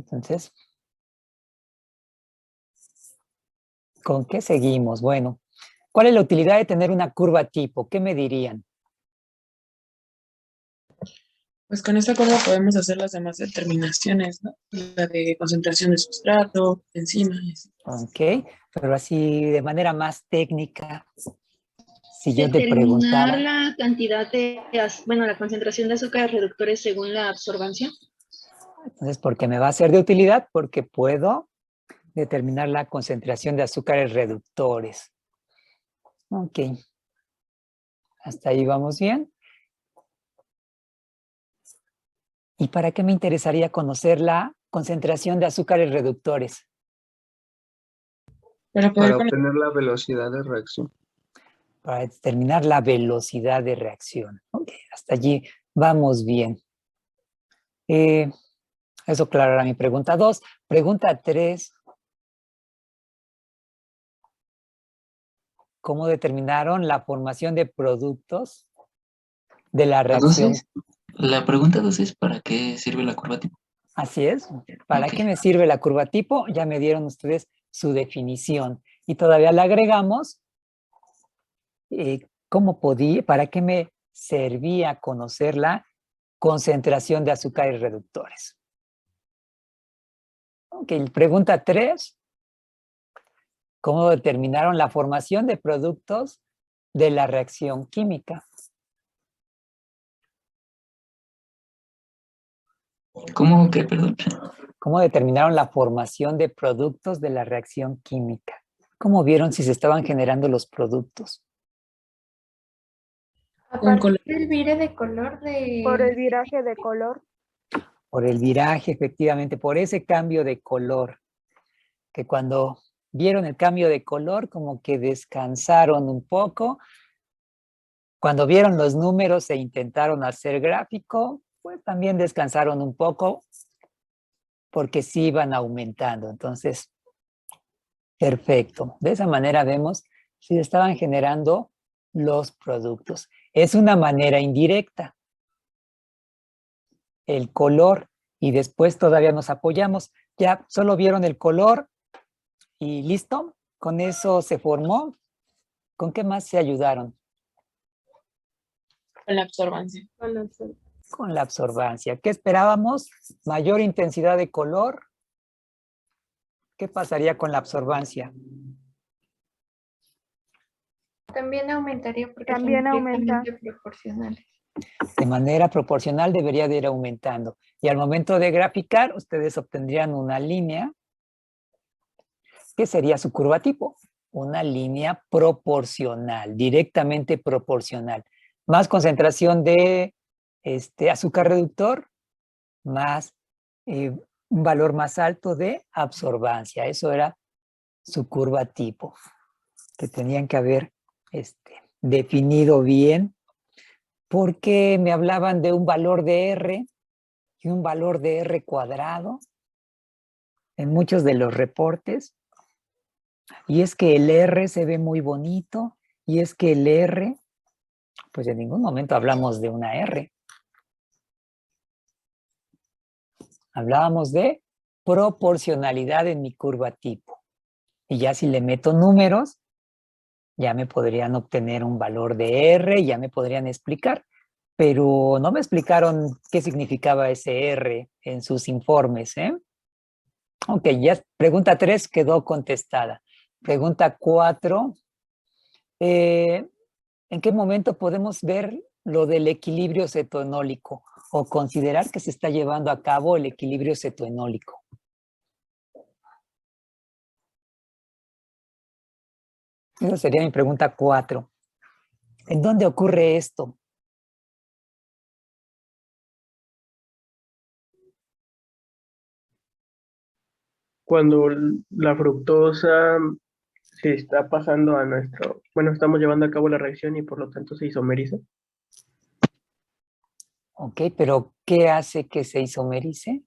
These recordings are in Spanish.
Entonces, ¿con qué seguimos? Bueno, ¿cuál es la utilidad de tener una curva tipo? ¿Qué me dirían? Pues con esto, ¿cómo podemos hacer las demás determinaciones, no? La de concentración de sustrato, enzimas. Ok, pero así de manera más técnica, si yo te Determinar preguntara, la cantidad bueno, la concentración de azúcares reductores según la absorbancia. entonces, ¿por qué me va a ser de utilidad? Porque puedo determinar la concentración de azúcares reductores. Ok, hasta ahí vamos bien. ¿Y para qué me interesaría conocer la concentración de azúcares reductores? Para poder Para obtener la velocidad de reacción. Para determinar la velocidad de reacción. Ok, hasta allí vamos bien. Eso aclarará mi pregunta 2. Pregunta 3. ¿Cómo determinaron la formación de productos de la reacción? La pregunta 2 es ¿para qué sirve la curva tipo? Así es. ¿Para Ok. qué me sirve la curva tipo? Ya me dieron ustedes su definición. Y todavía le agregamos para qué me servía conocer la concentración de azúcares reductores. Ok, pregunta 3. ¿Cómo determinaron la formación de productos de la reacción química? ¿Cómo que, perdón? ¿Cómo determinaron la formación de productos de la reacción química? ¿Cómo vieron si se estaban generando los productos? A Un partir color. del vire de color Por el de... viraje de color. Por el viraje, efectivamente, por ese cambio de color, que cuando vieron el cambio de color, como que descansaron un poco. Cuando vieron los números e intentaron hacer gráfico, pues también descansaron un poco, porque sí iban aumentando. Entonces, perfecto. De esa manera vemos si estaban generando los productos. Es una manera indirecta. El color, y después todavía nos apoyamos. Ya solo vieron el color y listo. Con eso se formó. ¿Con qué más se ayudaron? Con la absorbancia. Con la absorbancia. ¿Qué esperábamos? Mayor intensidad de color. ¿Qué pasaría con la absorbancia? También aumentaría porque También son aumenta. directamente proporcionales. De manera proporcional debería de ir aumentando. Y al momento de graficar, ustedes obtendrían una línea que sería su curva tipo. Una línea proporcional, directamente proporcional. Más concentración de azúcar reductor, más un valor más alto de absorbancia. Eso era su curva tipo, que tenían que haber definido bien, porque me hablaban de un valor de R y un valor de R cuadrado en muchos de los reportes. Y es que el R se ve muy bonito, y es que el R, pues en ningún momento hablamos de una R. Hablábamos de proporcionalidad en mi curva tipo. Y ya si le meto números, ya me podrían obtener un valor de R, ya me podrían explicar. Pero no me explicaron qué significaba ese R en sus informes, ¿eh? Ok, ya pregunta 3 quedó contestada. Pregunta 4. ¿En qué momento podemos ver lo del equilibrio cetoenólico o considerar que se está llevando a cabo el equilibrio cetoenólico? Esa sería mi pregunta 4. ¿En dónde ocurre esto? Cuando la fructosa se está pasando a bueno, estamos llevando a cabo la reacción y por lo tanto se isomeriza. Ok, pero ¿qué hace que se isomerice?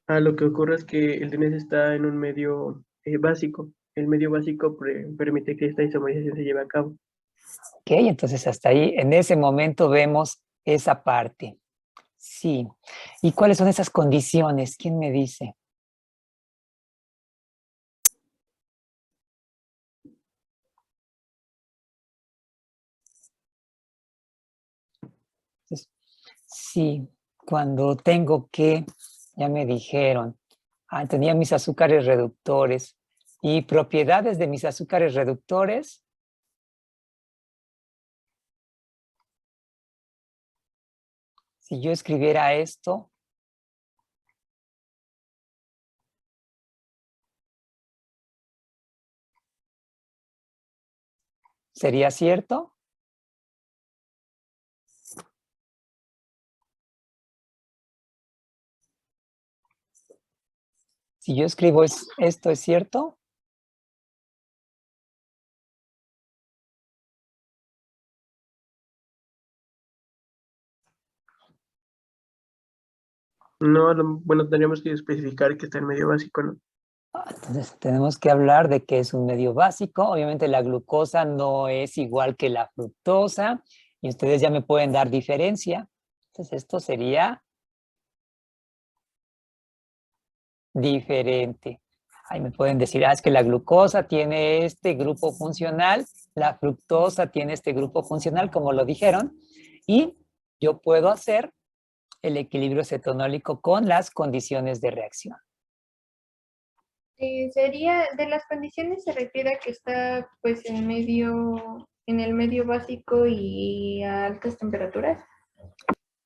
Lo que ocurre es que el DNS está en un medio básico. El medio básico permite que esta isomerización se lleve a cabo. Ok, entonces hasta ahí, en ese momento vemos esa parte. Sí. ¿Y cuáles son esas condiciones? ¿Quién me dice? Sí, cuando tengo que, ya me dijeron, tenía mis azúcares reductores y propiedades de mis azúcares reductores. Si yo escribiera esto, ¿sería cierto? Si yo escribo esto, ¿es cierto? No, bueno, tendríamos que especificar que está en medio básico, ¿no? Entonces tenemos que hablar de que es un medio básico. Obviamente la glucosa no es igual que la fructosa y ustedes ya me pueden dar diferencia. Entonces esto sería diferente. Ahí me pueden decir, es que la glucosa tiene este grupo funcional, la fructosa tiene este grupo funcional, como lo dijeron, y yo puedo hacer el equilibrio cetonólico con las condiciones de reacción. Sería, de las condiciones se refiere a que está pues en el medio básico y a altas temperaturas.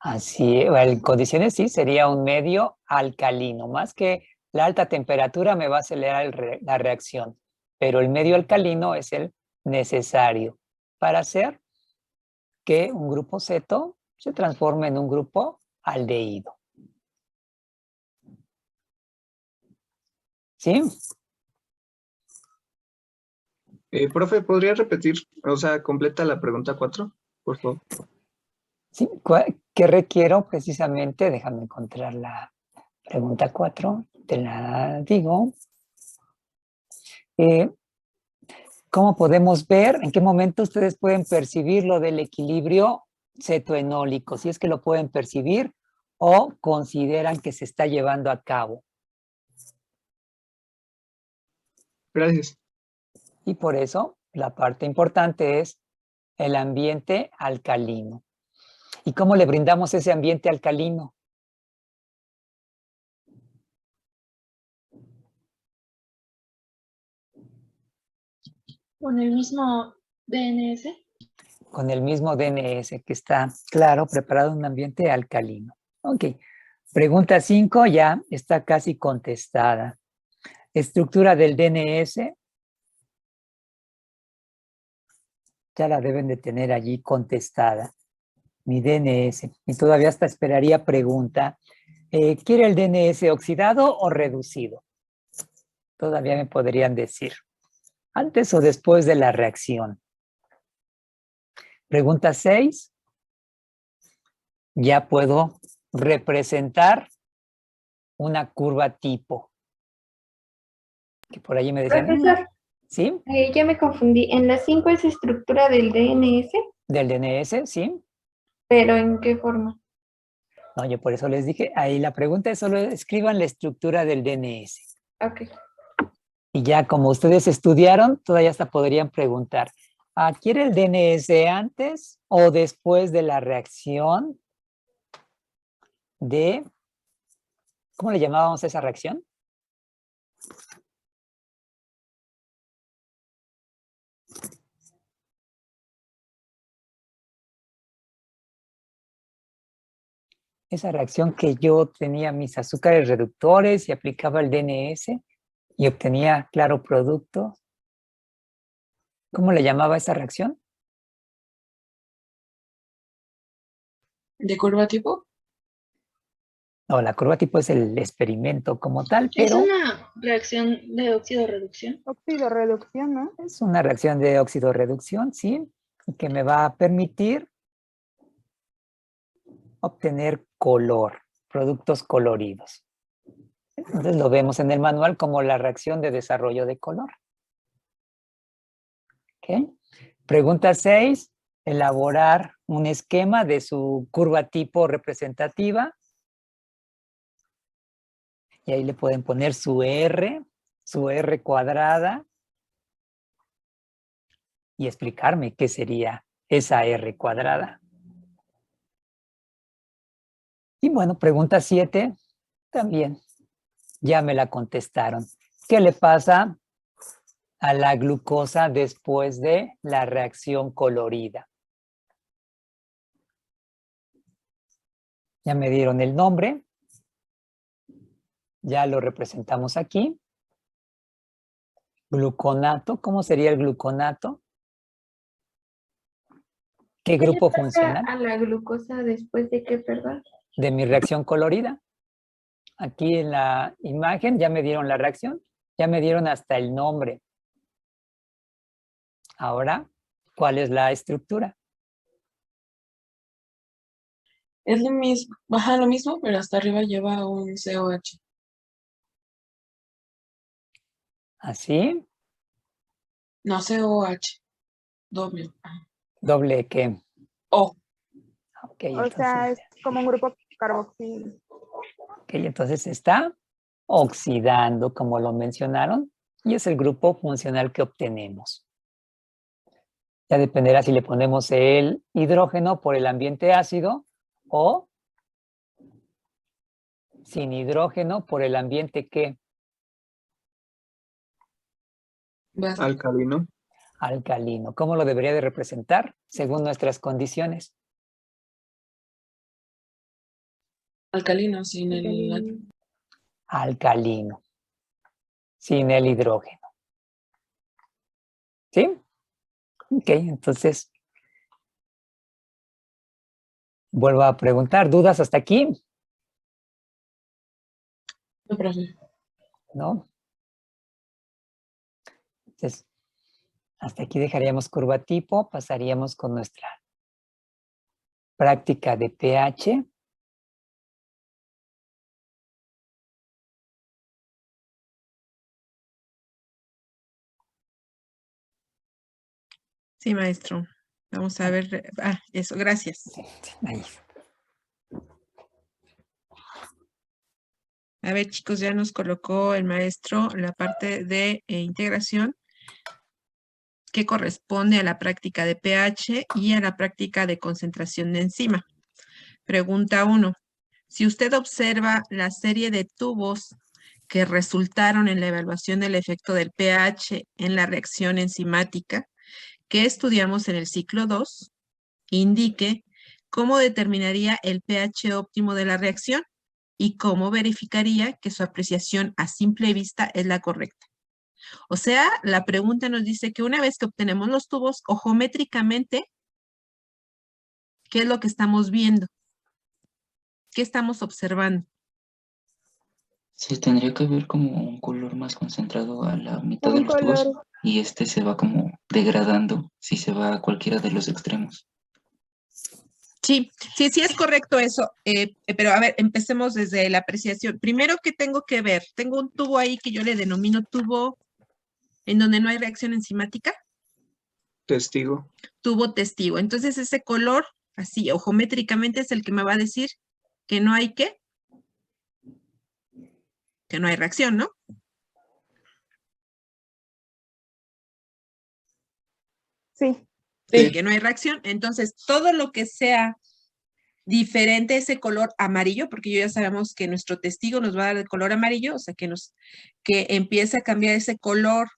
Así, en condiciones sí, sería un medio alcalino, más que la alta temperatura me va a acelerar la reacción, pero el medio alcalino es el necesario para hacer que un grupo ceto se transforme en un grupo aldehído. ¿Sí? Profe, ¿podría repetir? O sea, completa la pregunta 4, por favor. Sí, ¿qué requiero precisamente? Déjame encontrar la pregunta 4, te la digo. ¿Cómo podemos ver? ¿En qué momento ustedes pueden percibir lo del equilibrio cetoenólico? Si es que lo pueden percibir o consideran que se está llevando a cabo. Gracias. Y por eso la parte importante es el ambiente alcalino. ¿Y cómo le brindamos ese ambiente alcalino? Con el mismo DNS. Con el mismo DNS que está, claro, preparado en un ambiente alcalino. Ok. Pregunta 5 ya está casi contestada. Estructura del DNS. Ya la deben de tener allí contestada. Mi DNS. Y todavía hasta esperaría pregunta. ¿Quiere el DNS oxidado o reducido? Todavía me podrían decir. ¿Antes o después de la reacción? Pregunta 6. Ya puedo representar una curva tipo. Que por allí me decían. Profesor, ¿Sí? ya me confundí. En la 5 es estructura del DNS, Del DNS, ¿sí? pero ¿en qué forma? No, yo por eso les dije, ahí la pregunta es solo escriban la estructura del DNS. Ok. Y ya como ustedes estudiaron, todavía hasta podrían preguntar, ¿quiere el DNS antes o después de la reacción de, ¿cómo le llamábamos a esa reacción? Esa reacción que yo tenía mis azúcares reductores y aplicaba el DNS y obtenía, claro, producto. ¿Cómo le llamaba esa reacción? ¿De curva tipo? No, la curva tipo es el experimento como tal, Es pero una reacción de óxido-reducción. Oxidorreducción, ¿no? es una reacción de óxido-reducción, ¿sí? Y que me va a permitir obtener color, productos coloridos. Entonces lo vemos en el manual como la reacción de desarrollo de color. ¿Ok? Pregunta 6. Elaborar un esquema de su curva tipo representativa. Y ahí le pueden poner su R cuadrada, y explicarme qué sería esa R cuadrada. Y bueno, pregunta 7, también ya me la contestaron. ¿Qué le pasa a la glucosa después de la reacción colorida? Ya me dieron el nombre. Ya lo representamos aquí. Gluconato. ¿Cómo sería el gluconato? ¿Qué ¿Qué le grupo pasa funcional? a la glucosa después de qué, perdón? De mi reacción colorida. Aquí en la imagen ya me dieron la reacción. Ya me dieron hasta el nombre. Ahora, ¿cuál es la estructura? Es lo mismo, baja lo mismo, pero hasta arriba lleva un COH. ¿Así? No, COH, doble. ¿Doble qué? O. Ok, O sea, es como un grupo carboxilo. entonces se está oxidando, como lo mencionaron, y es el grupo funcional que obtenemos. Ya dependerá si le ponemos el hidrógeno por el ambiente ácido o sin hidrógeno por el ambiente ¿qué? Alcalino. Alcalino. ¿Cómo lo debería de representar según nuestras condiciones? Alcalino, sin el... Alcalino. Sin el hidrógeno. ¿Sí? Ok, entonces vuelvo a preguntar. ¿Dudas hasta aquí? No, profe. ¿No? Entonces, hasta aquí dejaríamos curva tipo, pasaríamos con nuestra práctica de pH. Sí, maestro. Vamos a ver. Eso, gracias. Ahí. A ver, chicos, ya nos colocó el maestro la parte de integración que corresponde a la práctica de pH y a la práctica de concentración de enzima. Pregunta 1. Si usted observa la serie de tubos que resultaron en la evaluación del efecto del pH en la reacción enzimática que estudiamos en el ciclo 2, indique cómo determinaría el pH óptimo de la reacción y cómo verificaría que su apreciación a simple vista es la correcta. O sea, la pregunta nos dice que una vez que obtenemos los tubos, ojométricamente, ¿qué es lo que estamos viendo? ¿Qué estamos observando? Se tendría que ver como un color más concentrado a la mitad de Un los tubos color, y este se va como degradando si se va a cualquiera de los extremos. Sí, es correcto eso, pero a ver, empecemos desde la apreciación. Primero, ¿qué tengo que ver? Tengo un tubo ahí que yo le denomino tubo en donde no hay reacción enzimática. Testigo. Tubo testigo. Entonces ese color, así, ojométricamente es el que me va a decir que no hay ¿qué? Que no hay reacción, ¿no? sí. Sí. Que no hay reacción. Entonces, todo lo que sea diferente a ese color amarillo, porque ya sabemos que nuestro testigo nos va a dar el color amarillo, o sea, que empiece a cambiar ese color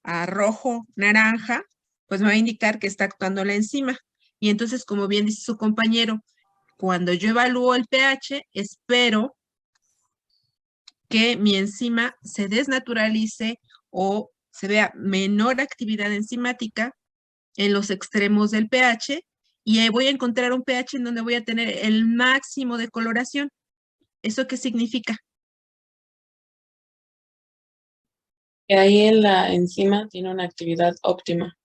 a rojo, naranja, pues me va a indicar que está actuando la enzima. Y entonces, como bien dice su compañero, cuando yo evalúo el pH, espero que mi enzima se desnaturalice o se vea menor actividad enzimática en los extremos del pH y ahí voy a encontrar un pH en donde voy a tener el máximo de coloración. ¿Eso qué significa? Que ahí en la enzima tiene una actividad óptima.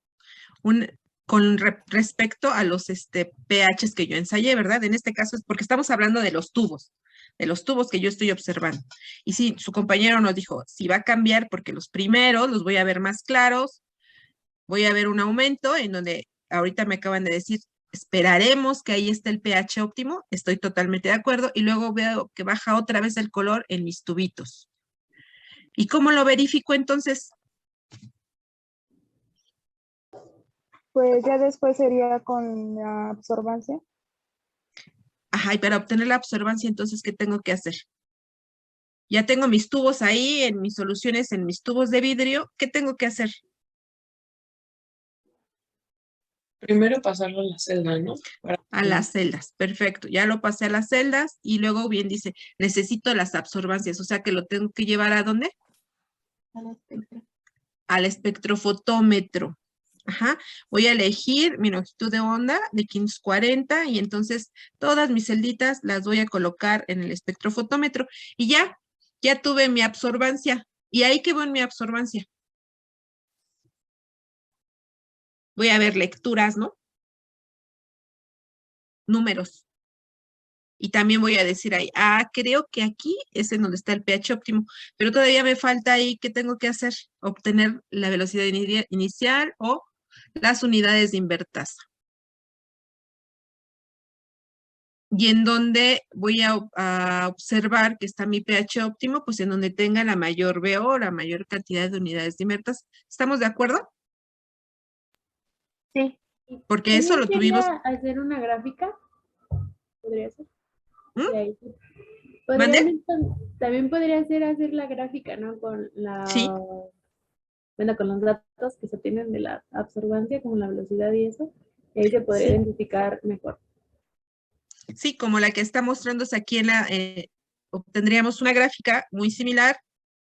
Con respecto a los pHs que yo ensayé, ¿verdad? En este caso es porque estamos hablando de los tubos que yo estoy observando. Y sí, su compañero nos dijo, si va a cambiar porque los primeros los voy a ver más claros, voy a ver un aumento en donde ahorita me acaban de decir, esperaremos que ahí esté el pH óptimo, estoy totalmente de acuerdo, y luego veo que baja otra vez el color en mis tubitos. ¿Y cómo lo verifico entonces? Pues ya después sería con la absorbancia. Ajá, y para obtener la absorbancia, entonces, ¿qué tengo que hacer? Ya tengo mis tubos ahí, en mis soluciones, en mis tubos de vidrio. ¿Qué tengo que hacer? Primero pasarlo a la celda, ¿no? A las celdas, perfecto. Ya lo pasé a las celdas y luego bien dice, necesito las absorbancias, o sea que lo tengo que llevar ¿a dónde? Al espectrofotómetro. Ajá. Voy a elegir mi longitud de onda de 540 y entonces todas mis celditas las voy a colocar en el espectrofotómetro y ya tuve mi absorbancia. Y ahí quedó en mi absorbancia. Voy a ver lecturas, ¿no? Números. Y también voy a decir ahí, creo que aquí es en donde está el pH óptimo, pero todavía me falta ahí, ¿qué tengo que hacer? Obtener la velocidad inicial o las unidades de invertasa. Y en donde voy a observar que está mi pH óptimo, pues en donde tenga la mayor VO, la mayor cantidad de unidades de invertasa. ¿Estamos de acuerdo? Sí. Porque eso lo tuvimos. Hacer una gráfica, podría ser. ¿Mm? Y ahí ¿Mande? también podría ser hacer la gráfica, ¿no? Con Sí. Bueno, con los datos que se tienen de la absorbancia, como la velocidad y eso, y ahí se podría Sí. identificar mejor. Sí, como la que está mostrándose aquí en la, obtendríamos una gráfica muy similar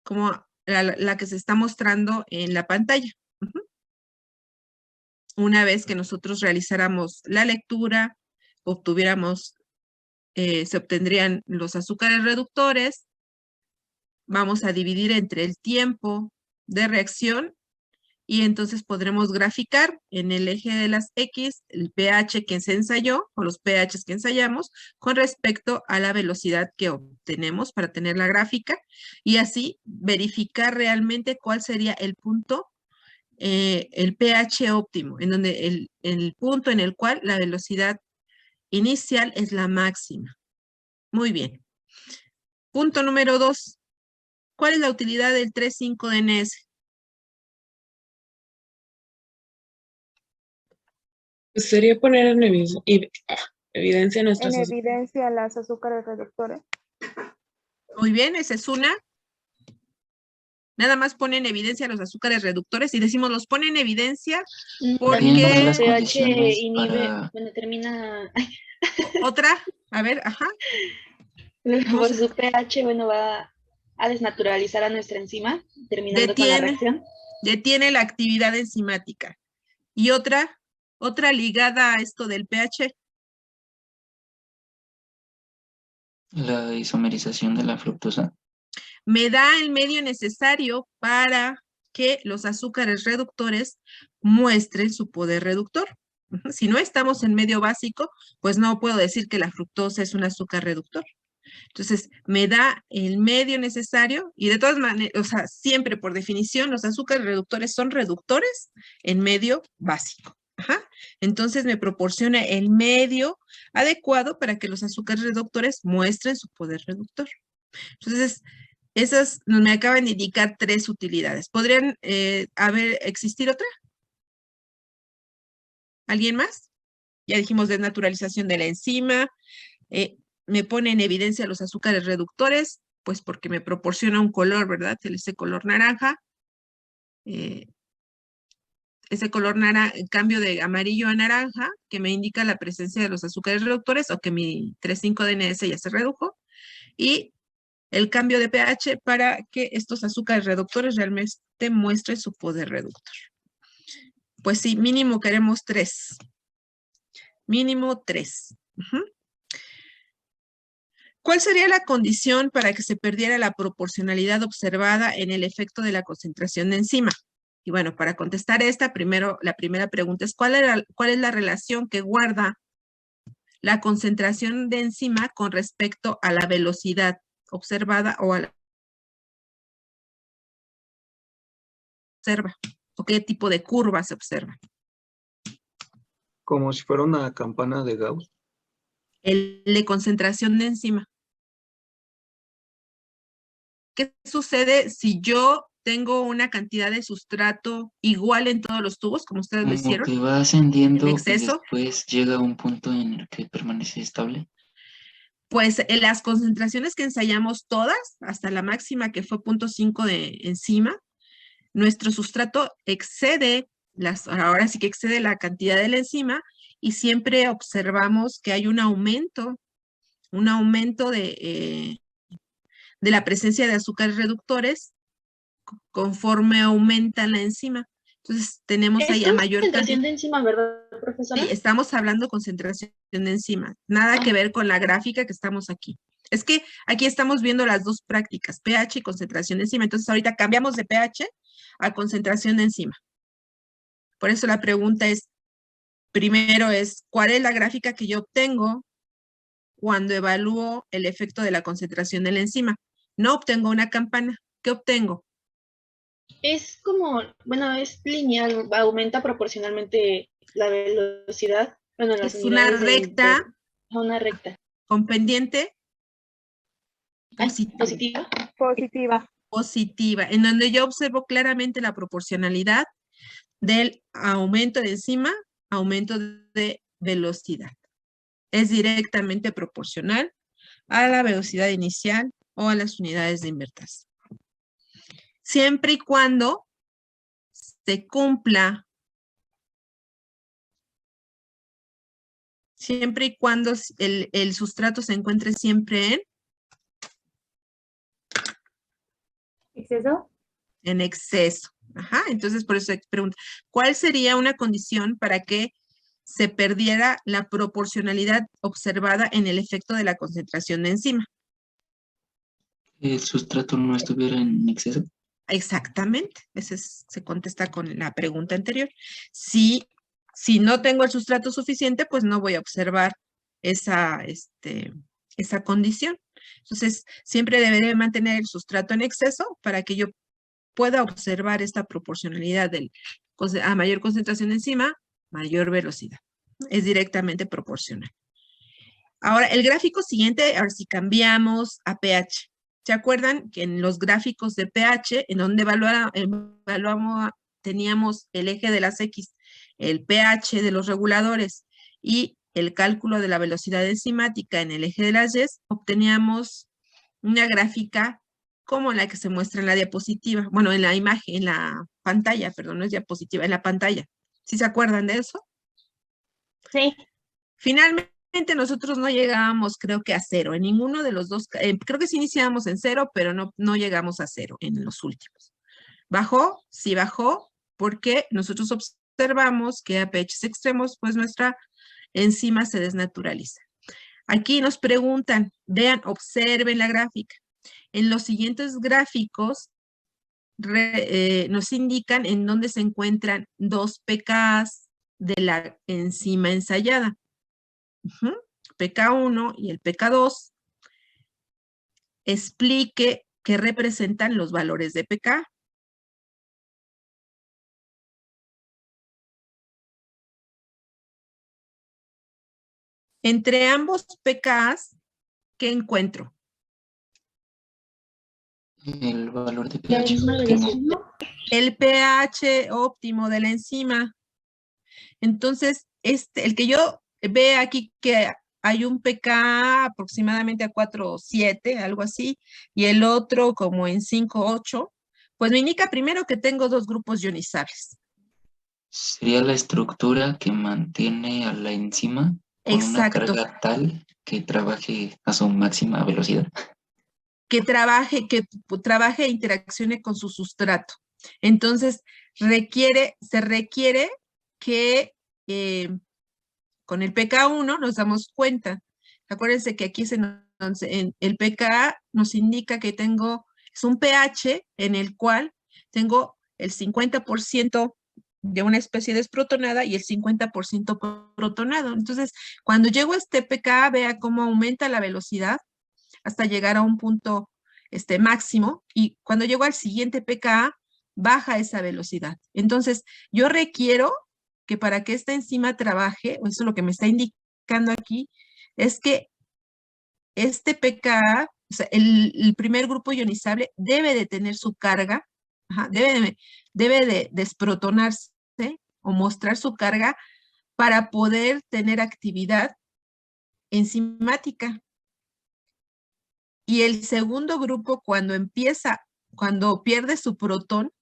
como la que se está mostrando en la pantalla. Una vez que nosotros realizáramos la lectura, obtuviéramos, se obtendrían los azúcares reductores, vamos a dividir entre el tiempo de reacción y entonces podremos graficar en el eje de las X el pH que se ensayó o los pHs que ensayamos con respecto a la velocidad que obtenemos para tener la gráfica y así verificar realmente cuál sería el punto, el pH óptimo, en donde el punto en el cual la velocidad inicial es la máxima. Muy bien. Punto número 2. ¿Cuál es la utilidad del 3,5-DNS? Pues sería poner en evidencia nuestras En azúcares. evidencia las azúcares reductores. Muy bien, esa es una. Nada más pone en evidencia los azúcares reductores y decimos los pone en evidencia También por porque... las pH condiciones inhibe, para... bueno, termina, Otra, a ver, ajá. por su pH, bueno, va a desnaturalizar a nuestra enzima, terminando con la reacción. Detiene la actividad enzimática. Y otra ligada a esto del pH. La isomerización de la fructosa. Me da el medio necesario para que los azúcares reductores muestren su poder reductor. Si no estamos en medio básico, pues no puedo decir que la fructosa es un azúcar reductor. Entonces, me da el medio necesario y de todas maneras, o sea, siempre por definición, los azúcares reductores son reductores en medio básico. Ajá. Entonces, me proporciona el medio adecuado para que los azúcares reductores muestren su poder reductor. Entonces, esas me acaban de indicar 3 utilidades. ¿Podrían existir otra? ¿Alguien más? Ya dijimos desnaturalización de la enzima. Me pone en evidencia los azúcares reductores, pues porque me proporciona un color, ¿verdad? Ese color naranja. Ese color naranja, cambio de amarillo a naranja, que me indica la presencia de los azúcares reductores o que mi 3,5-DNS ya se redujo. Y el cambio de pH para que estos azúcares reductores realmente muestren su poder reductor. Pues sí, mínimo queremos 3. Mínimo 3. ¿Cuál sería la condición para que se perdiera la proporcionalidad observada en el efecto de la concentración de enzima? Y bueno, para contestar esta, primero, la primera pregunta es, ¿cuál es la relación que guarda la concentración de enzima con respecto a la velocidad observada o a la observa? ¿O qué tipo de curva se observa? Como si fuera una campana de Gauss. El de concentración de enzima. ¿Qué sucede si yo tengo una cantidad de sustrato igual en todos los tubos, como ustedes lo Como hicieron? que va ascendiendo ¿En y exceso? después llega a un punto en el que permanece estable. Pues en las concentraciones que ensayamos todas, hasta la máxima que fue 0.5 de enzima, nuestro sustrato excede, ahora sí que excede la cantidad de la enzima y siempre observamos que hay un aumento de la presencia de azúcares reductores conforme aumenta la enzima. Entonces tenemos ahí Es a mayor concentración cantidad. de enzima, ¿verdad, profesora? Sí, estamos hablando concentración de enzima. Nada que ver con la gráfica que estamos aquí. Es que aquí estamos viendo las dos prácticas, pH y concentración de enzima. Entonces ahorita cambiamos de pH a concentración de enzima. Por eso la pregunta es, primero es, ¿cuál es la gráfica que yo obtengo cuando evalúo el efecto de la concentración de la enzima? No obtengo una campana. ¿Qué obtengo? Es como, bueno, es lineal, aumenta proporcionalmente la velocidad. Bueno, las Es una unidades recta una recta. con pendiente Positiva. Positiva. positiva, en donde yo observo claramente la proporcionalidad del aumento de enzima, aumento de velocidad. Es directamente proporcional a la velocidad inicial o a las unidades de invertase. Siempre y cuando se cumpla, siempre y cuando el sustrato se encuentre siempre ¿Exceso? en exceso. Ajá, entonces por eso se pregunta, ¿cuál sería una condición para que se perdiera la proporcionalidad observada en el efecto de la concentración de enzima? El sustrato no estuviera en exceso. Exactamente, se contesta con la pregunta anterior. Si no tengo el sustrato suficiente, pues no voy a observar esa condición. Entonces, siempre deberé mantener el sustrato en exceso para que yo pueda observar esta proporcionalidad a mayor concentración de enzima, mayor velocidad. Es directamente proporcional. Ahora, el gráfico siguiente, ahora si cambiamos a pH. ¿Se acuerdan que en los gráficos de pH, en donde evaluamos, teníamos el eje de las X, el pH de los reguladores y el cálculo de la velocidad enzimática en el eje de las Y, obteníamos una gráfica como la que se muestra en la diapositiva, bueno, en la imagen, en la pantalla, perdón, no es diapositiva, en la pantalla. ¿Sí se acuerdan de eso? Sí. Finalmente, nosotros no llegábamos, creo que a 0, en ninguno de los dos, creo que sí iniciábamos en 0, pero no llegamos a 0 en los últimos. ¿Bajó? Sí bajó, porque nosotros observamos que a pH extremos, pues nuestra enzima se desnaturaliza. Aquí nos preguntan, vean, observen la gráfica. En los siguientes gráficos nos indican en dónde se encuentran 2 pKs de la enzima ensayada. pK1 y el pK2. Explique qué representan los valores de pK. Entre ambos pKs, ¿qué encuentro? El valor de pH óptimo. El pH óptimo de la enzima. Entonces, el que yo ve aquí que hay un pK aproximadamente a 4.7, algo así, y el otro como en 5.8, pues me indica primero que tengo 2 grupos ionizables. Sería la estructura que mantiene a la enzima con una carga tal que trabaje a su máxima velocidad. Que trabaje e interaccione con su sustrato. Entonces, se requiere que con el pK1 nos damos cuenta. Acuérdense que aquí el pK nos indica que es un pH en el cual tengo el 50% de una especie desprotonada y el 50% protonado. Entonces, cuando llego a este pK, vea cómo aumenta la velocidad hasta llegar a un punto máximo, y cuando llego al siguiente pKa, baja esa velocidad. Entonces, yo requiero que para que esta enzima trabaje, o eso es lo que me está indicando aquí, es que este pKa, o sea, el primer grupo ionizable debe de tener su carga, debe de desprotonarse o mostrar su carga para poder tener actividad enzimática. Y el segundo grupo, cuando pierde su protón,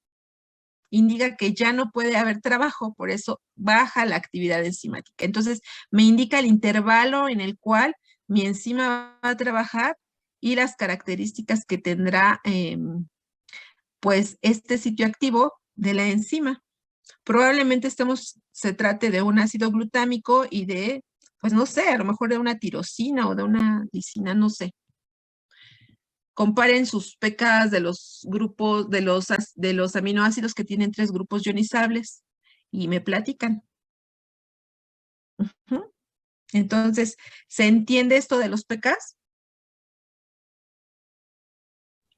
indica que ya no puede haber trabajo, por eso baja la actividad enzimática. Entonces, me indica el intervalo en el cual mi enzima va a trabajar y las características que tendrá, pues, este sitio activo de la enzima. Probablemente se trate de un ácido glutámico y de, pues no sé, a lo mejor de una tirosina o de una lisina, no sé. Comparen sus pKs de los grupos, de los aminoácidos que tienen 3 grupos ionizables y me platican. Entonces, ¿se entiende esto de los pKs?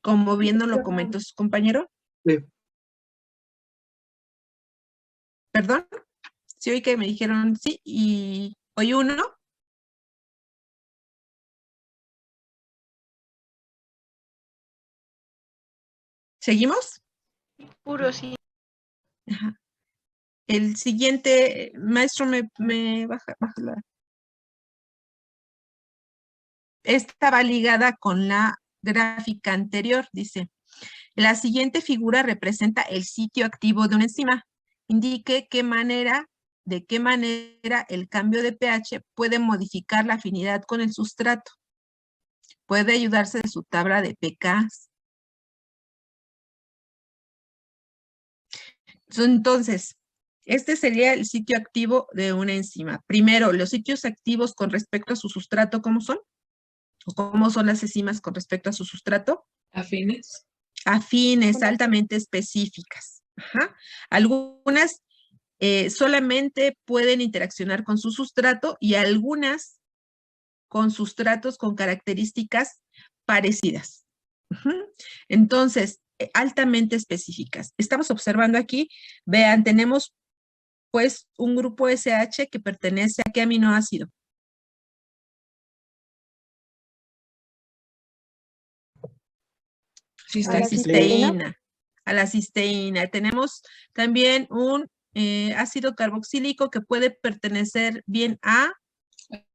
Como viendo lo comentó su compañero. Sí. ¿Perdón? Sí, oí que me dijeron sí y oí uno. ¿Seguimos? Puro sí. Ajá. El siguiente, maestro, me baja la... Esta va ligada con la gráfica anterior, dice. La siguiente figura representa el sitio activo de una enzima. Indique de qué manera el cambio de pH puede modificar la afinidad con el sustrato. Puede ayudarse de su tabla de pKs. Entonces, este sería el sitio activo de una enzima. Primero, los sitios activos con respecto a su sustrato, ¿cómo son? ¿O cómo son las enzimas con respecto a su sustrato? Afines. Afines, altamente específicas. Ajá. Algunas solamente pueden interaccionar con su sustrato y algunas con sustratos con características parecidas. Entonces, altamente específicas. Estamos observando aquí, vean, tenemos pues un grupo SH que pertenece a ¿qué aminoácido? Cisteína. A la cisteína. Tenemos también un ácido carboxílico que puede pertenecer bien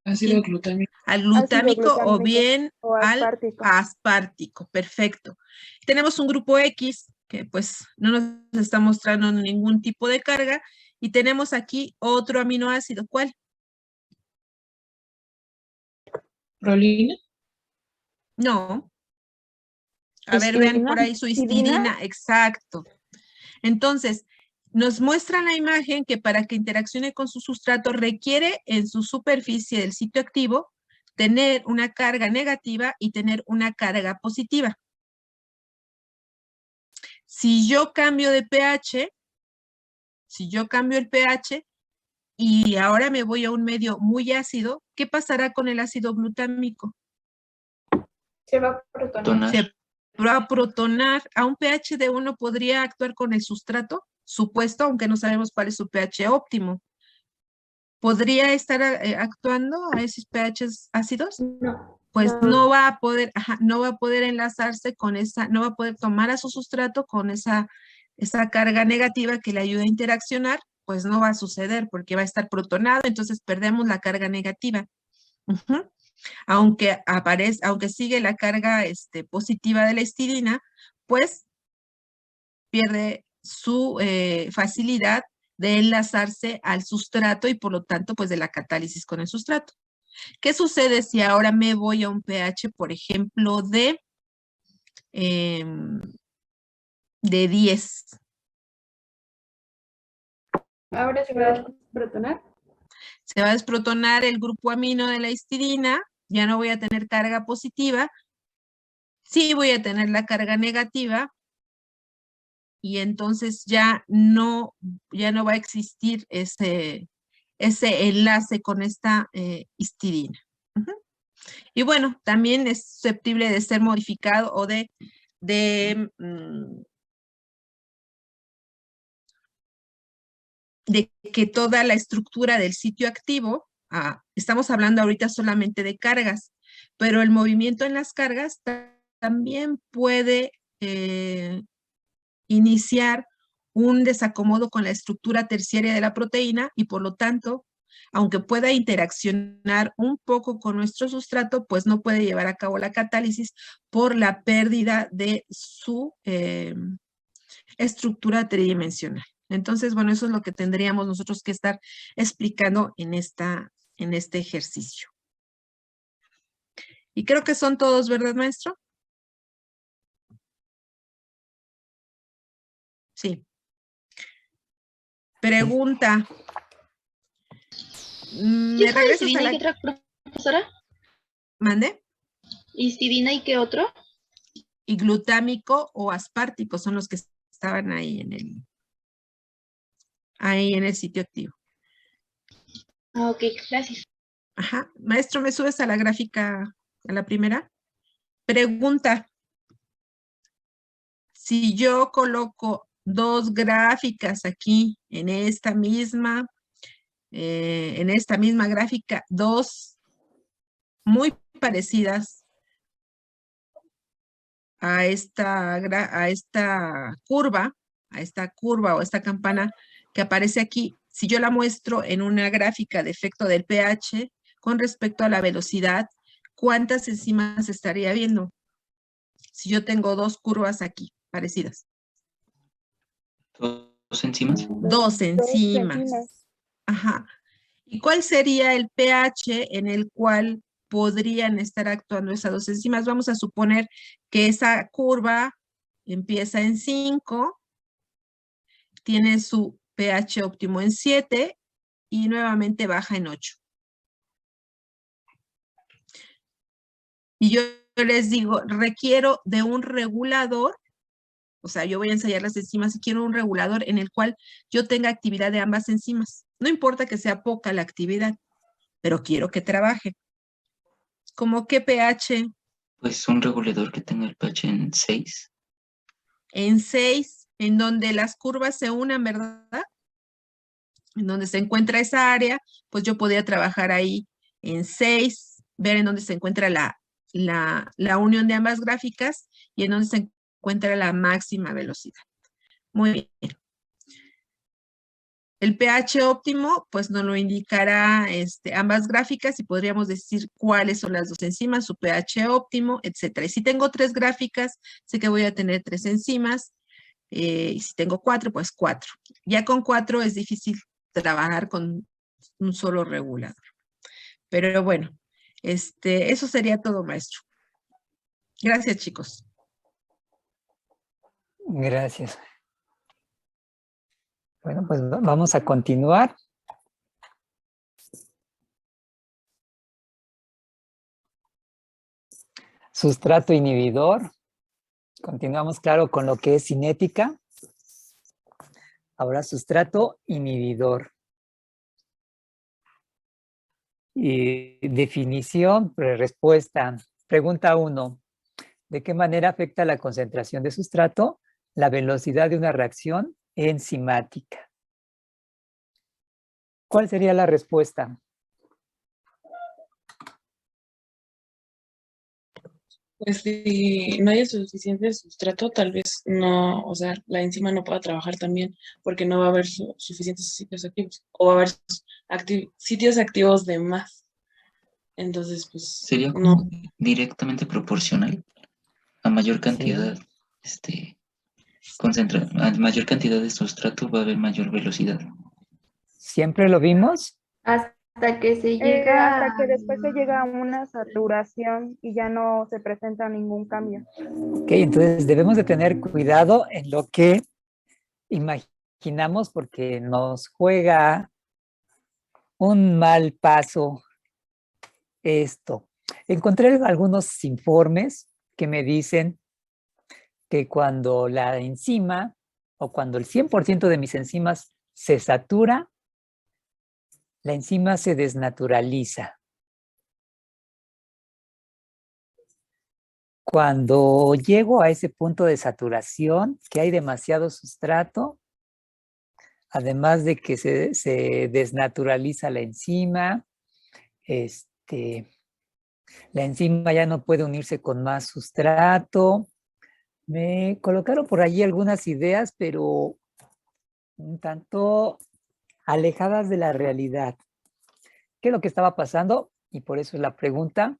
Ácido glutámico. al glutámico o bien o al aspartico. Perfecto. Tenemos un grupo X que pues no nos está mostrando ningún tipo de carga y tenemos aquí otro aminoácido. ¿Cuál? Prolina. No. A ver, vean por ahí su histidina. Exacto. Entonces, nos muestra la imagen que para que interaccione con su sustrato requiere en su superficie del sitio activo tener una carga negativa y tener una carga positiva. Si yo cambio de pH, si yo cambio el pH y ahora me voy a un medio muy ácido, ¿qué pasará con el ácido glutámico? Se va a protonar. Se va a protonar. A un pH de 1 podría actuar con el sustrato, supuesto, aunque no sabemos cuál es su pH óptimo. ¿Podría estar actuando a esos pHs ácidos? No. Pues no va a poder, no va a poder enlazarse con esa, no va a poder tomar a su sustrato con esa carga negativa que le ayuda a interaccionar, pues no va a suceder porque va a estar protonado, entonces perdemos la carga negativa. Aunque sigue la carga positiva de la histidina, pues pierde su facilidad de enlazarse al sustrato y por lo tanto, pues de la catálisis con el sustrato. ¿Qué sucede si ahora me voy a un pH, por ejemplo, de 10? Ahora se va a desprotonar. Se va a desprotonar el grupo amino de la histidina, ya no voy a tener carga positiva, sí voy a tener la carga negativa, y entonces ya no va a existir ese enlace con esta histidina. Y bueno, también es susceptible de ser modificado o de que toda la estructura del sitio activo, estamos hablando ahorita solamente de cargas, pero el movimiento en las cargas también puede iniciar un desacomodo con la estructura terciaria de la proteína y por lo tanto aunque pueda interaccionar un poco con nuestro sustrato, pues no puede llevar a cabo la catálisis por la pérdida de su estructura tridimensional. Entonces, bueno, eso es lo que tendríamos nosotros que estar explicando en este ejercicio. Y creo que son todos, ¿verdad, maestro? Sí. Pregunta. ¿Me regresas a la... ¿Y qué otra, profesora? ¿Mande? ¿Histidina y qué otro? Y glutámico o aspartico son los que estaban ahí en el sitio activo. Ah, ok, gracias. Ajá. Maestro, ¿me subes a la gráfica, a la primera? Pregunta. Si yo coloco dos gráficas aquí en esta misma gráfica, dos muy parecidas a esta curva o esta campana que aparece aquí, si yo la muestro en una gráfica de efecto del pH con respecto a la velocidad, ¿cuántas enzimas estaría viendo? Si yo tengo dos curvas aquí parecidas. ¿Dos enzimas? Dos enzimas. Ajá. ¿Y cuál sería el pH en el cual podrían estar actuando esas dos enzimas? Vamos a suponer que esa curva empieza en 5, tiene su pH óptimo en 7 y nuevamente baja en 8. Y yo les digo, requiero de un regulador, o sea, yo voy a ensayar las enzimas y quiero un regulador en el cual yo tenga actividad de ambas enzimas. No importa que sea poca la actividad, pero quiero que trabaje. ¿Cómo qué pH? Pues un regulador que tenga el pH en 6. En 6, en donde las curvas se unan, ¿verdad? En donde se encuentra esa área, pues yo podría trabajar ahí en 6, ver en dónde se encuentra la unión de ambas gráficas y en dónde se encuentra la máxima velocidad. Muy bien. El pH óptimo, pues nos lo indicará ambas gráficas y podríamos decir cuáles son las dos enzimas, su pH óptimo, etc. Y si tengo 3 gráficas, sé que voy a tener 3 enzimas. Y si tengo 4, pues 4. Ya con 4 es difícil trabajar con un solo regulador. Pero bueno, eso sería todo, maestro. Gracias, chicos. Gracias. Bueno, pues vamos a continuar. Sustrato inhibidor. Continuamos, claro, con lo que es cinética. Ahora sustrato inhibidor. Y definición, respuesta. Pregunta 1. ¿De qué manera afecta la concentración de sustrato la velocidad de una reacción enzimática? ¿Cuál sería la respuesta? Pues si no hay suficiente sustrato, tal vez no, o sea, la enzima no pueda trabajar también porque no va a haber suficientes sitios activos o va a haber sitios activos de más. Entonces, pues Sería no. como directamente proporcional a mayor cantidad, a mayor cantidad de sustrato va a haber mayor velocidad. ¿Siempre lo vimos? Hasta que se llega hasta que después se llega a una saturación y ya no se presenta ningún cambio. Ok, entonces debemos de tener cuidado en lo que imaginamos porque nos juega un mal paso esto. Encontré algunos informes que me dicen que cuando la enzima o cuando el 100% de mis enzimas se satura, la enzima se desnaturaliza. Cuando llego a ese punto de saturación, que hay demasiado sustrato, además de que se desnaturaliza la enzima, la enzima ya no puede unirse con más sustrato. Me colocaron por allí algunas ideas, pero un tanto alejadas de la realidad. ¿Qué es lo que estaba pasando? Y por eso es la pregunta.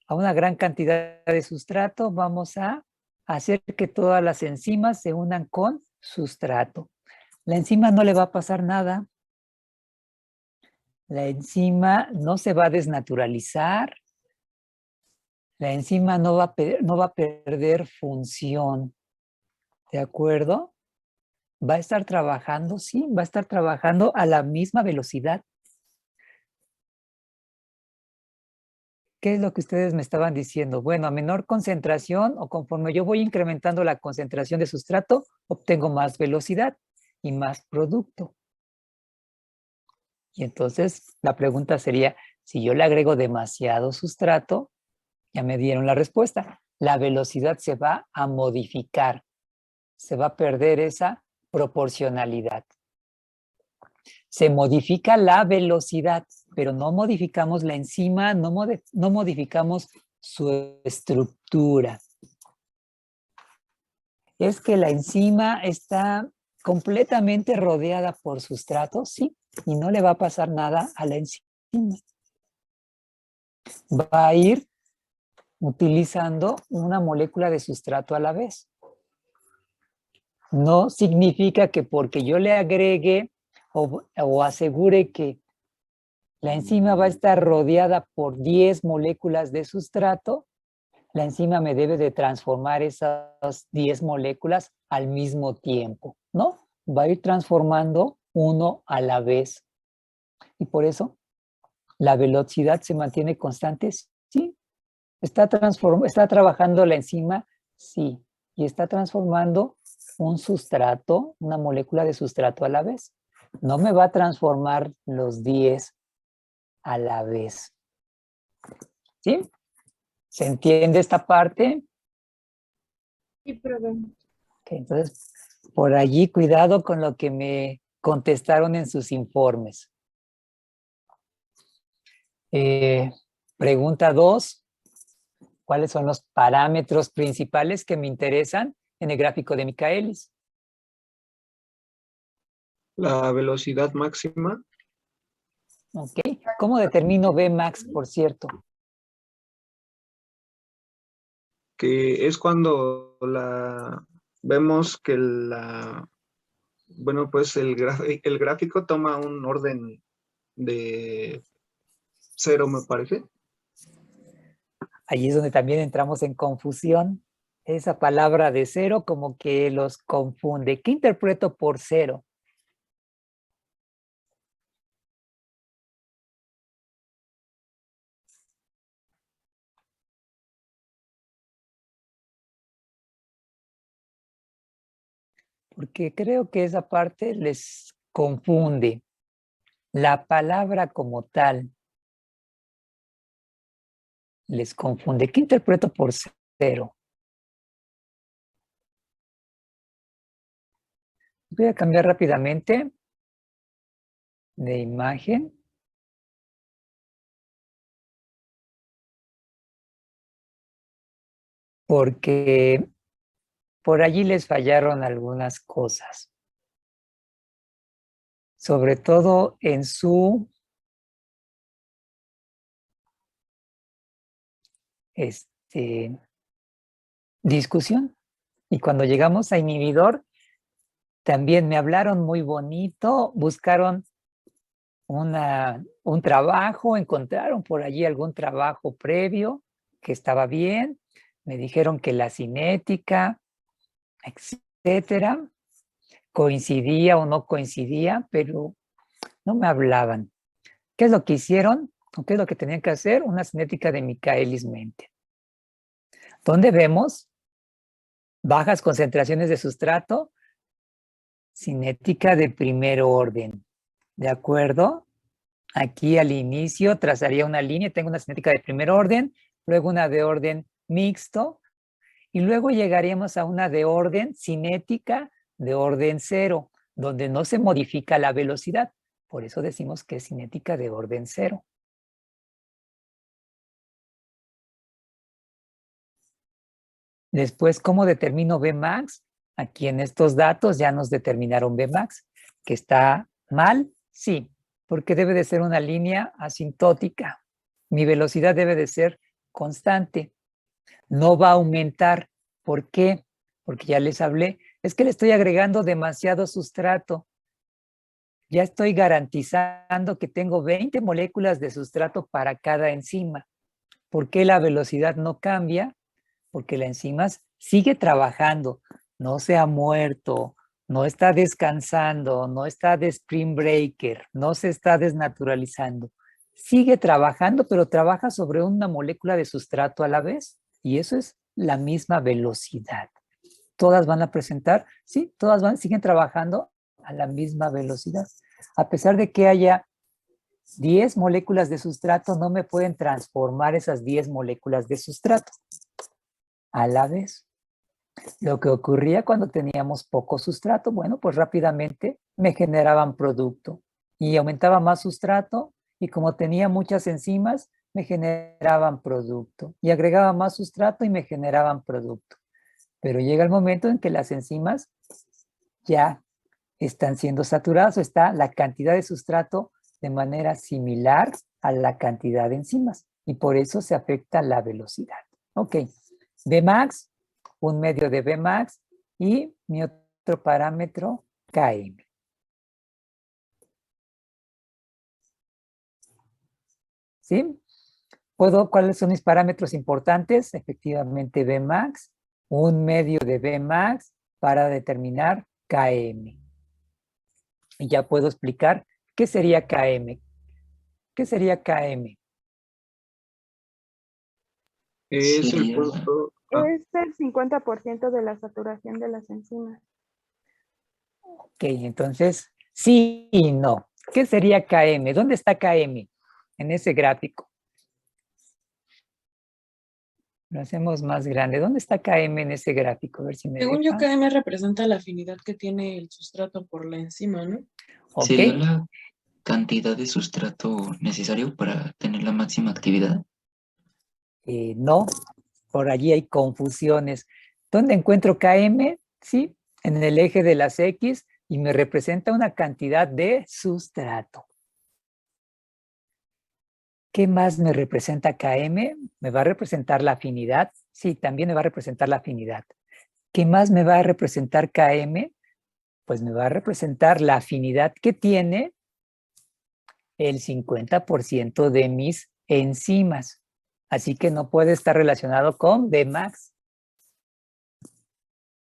A una gran cantidad de sustrato vamos a hacer que todas las enzimas se unan con sustrato. La enzima no le va a pasar nada. La enzima no se va a desnaturalizar. La enzima no va a perder función. ¿De acuerdo? Va a estar trabajando, sí, va a estar trabajando a la misma velocidad. ¿Qué es lo que ustedes me estaban diciendo? Bueno, a menor concentración o conforme yo voy incrementando la concentración de sustrato, obtengo más velocidad y más producto. Y entonces la pregunta sería, si yo le agrego demasiado sustrato, ya me dieron la respuesta. La velocidad se va a modificar. Se va a perder esa proporcionalidad. Se modifica la velocidad, pero no modificamos la enzima, no modificamos su estructura. ¿Es que la enzima está completamente rodeada por sustrato? Sí, y no le va a pasar nada a la enzima. Va a ir utilizando una molécula de sustrato a la vez. No significa que porque yo le agregue o asegure que la enzima va a estar rodeada por 10 moléculas de sustrato, la enzima me debe de transformar esas 10 moléculas al mismo tiempo, ¿no? Va a ir transformando uno a la vez. Y por eso la velocidad se mantiene constante, sí. ¿Está trabajando la enzima? Sí. Y está transformando un sustrato, una molécula de sustrato a la vez. No me va a transformar los 10 a la vez. ¿Sí? ¿Se entiende esta parte? Sí, profe. Okay, entonces, por allí cuidado con lo que me contestaron en sus informes. Pregunta 2. ¿Cuáles son los parámetros principales que me interesan en el gráfico de Michaelis? La velocidad máxima. Ok. ¿Cómo determino Vmax, por cierto? Que es cuando vemos que bueno, pues el gráfico toma un orden de 0, me parece. Allí es donde también entramos en confusión. Esa palabra de 0 como que los confunde. ¿Qué interpreto por 0? Porque creo que esa parte les confunde. La palabra como tal les confunde. ¿Qué interpreto por 0? Voy a cambiar rápidamente de imagen. Porque por allí les fallaron algunas cosas. Sobre todo en su discusión. Y cuando llegamos a inhibidor, también me hablaron muy bonito, buscaron un trabajo, encontraron por allí algún trabajo previo que estaba bien, me dijeron que la cinética, etcétera, coincidía o no coincidía, pero no me hablaban. ¿Qué es lo que hicieron? ¿O qué es lo que tenían que hacer? Una cinética de Michaelis-Menten, donde vemos bajas concentraciones de sustrato, cinética de primer orden. ¿De acuerdo? Aquí al inicio trazaría una línea, tengo una cinética de primer orden, luego una de orden mixto, y luego llegaríamos a una de orden cinética de orden 0, donde no se modifica la velocidad. Por eso decimos que es cinética de orden 0. Después, ¿cómo determino Vmax? Aquí en estos datos ya nos determinaron Vmax. ¿Que está mal? Sí. Porque debe de ser una línea asintótica. Mi velocidad debe de ser constante. No va a aumentar. ¿Por qué? Porque ya les hablé. Es que le estoy agregando demasiado sustrato. Ya estoy garantizando que tengo 20 moléculas de sustrato para cada enzima. ¿Por qué la velocidad no cambia? Porque la enzima sigue trabajando, no se ha muerto, no está descansando, no está de spring breaker, no se está desnaturalizando. Sigue trabajando, pero trabaja sobre una molécula de sustrato a la vez. Y eso es la misma velocidad. Todas van a presentar, sí, siguen trabajando a la misma velocidad. A pesar de que haya 10 moléculas de sustrato, no me pueden transformar esas 10 moléculas de sustrato a la vez. Lo que ocurría cuando teníamos poco sustrato, bueno, pues rápidamente me generaban producto y aumentaba más sustrato y como tenía muchas enzimas, me generaban producto y agregaba más sustrato y me generaban producto. Pero llega el momento en que las enzimas ya están siendo saturadas o está la cantidad de sustrato de manera similar a la cantidad de enzimas y por eso se afecta la velocidad. Ok, Vmax, un medio de Vmax y mi otro parámetro Km. ¿Sí? ¿Cuáles son mis parámetros importantes? Efectivamente Vmax, un medio de Vmax para determinar Km. Y ya puedo explicar qué sería Km. ¿Qué sería Km? Es el Sería- punto. Es el 50% de la saturación de las enzimas. Ok, entonces, sí y no. ¿Qué sería Km? ¿Dónde está Km en ese gráfico? Lo hacemos más grande. ¿Dónde está Km en ese gráfico? A ver si me Según yo, deja. KM representa la afinidad que tiene el sustrato por la enzima, ¿no? Ok, Sería la cantidad de sustrato necesario para tener la máxima actividad. no, por allí hay confusiones. ¿Dónde encuentro Km? Sí, en el eje de las X y me representa una cantidad de sustrato. ¿Qué más me representa Km? ¿Me va a representar la afinidad? Sí, también me va a representar la afinidad. ¿Qué más me va a representar Km? Pues me va a representar la afinidad que tiene el 50% de mis enzimas. Así que no puede estar relacionado con Vmax.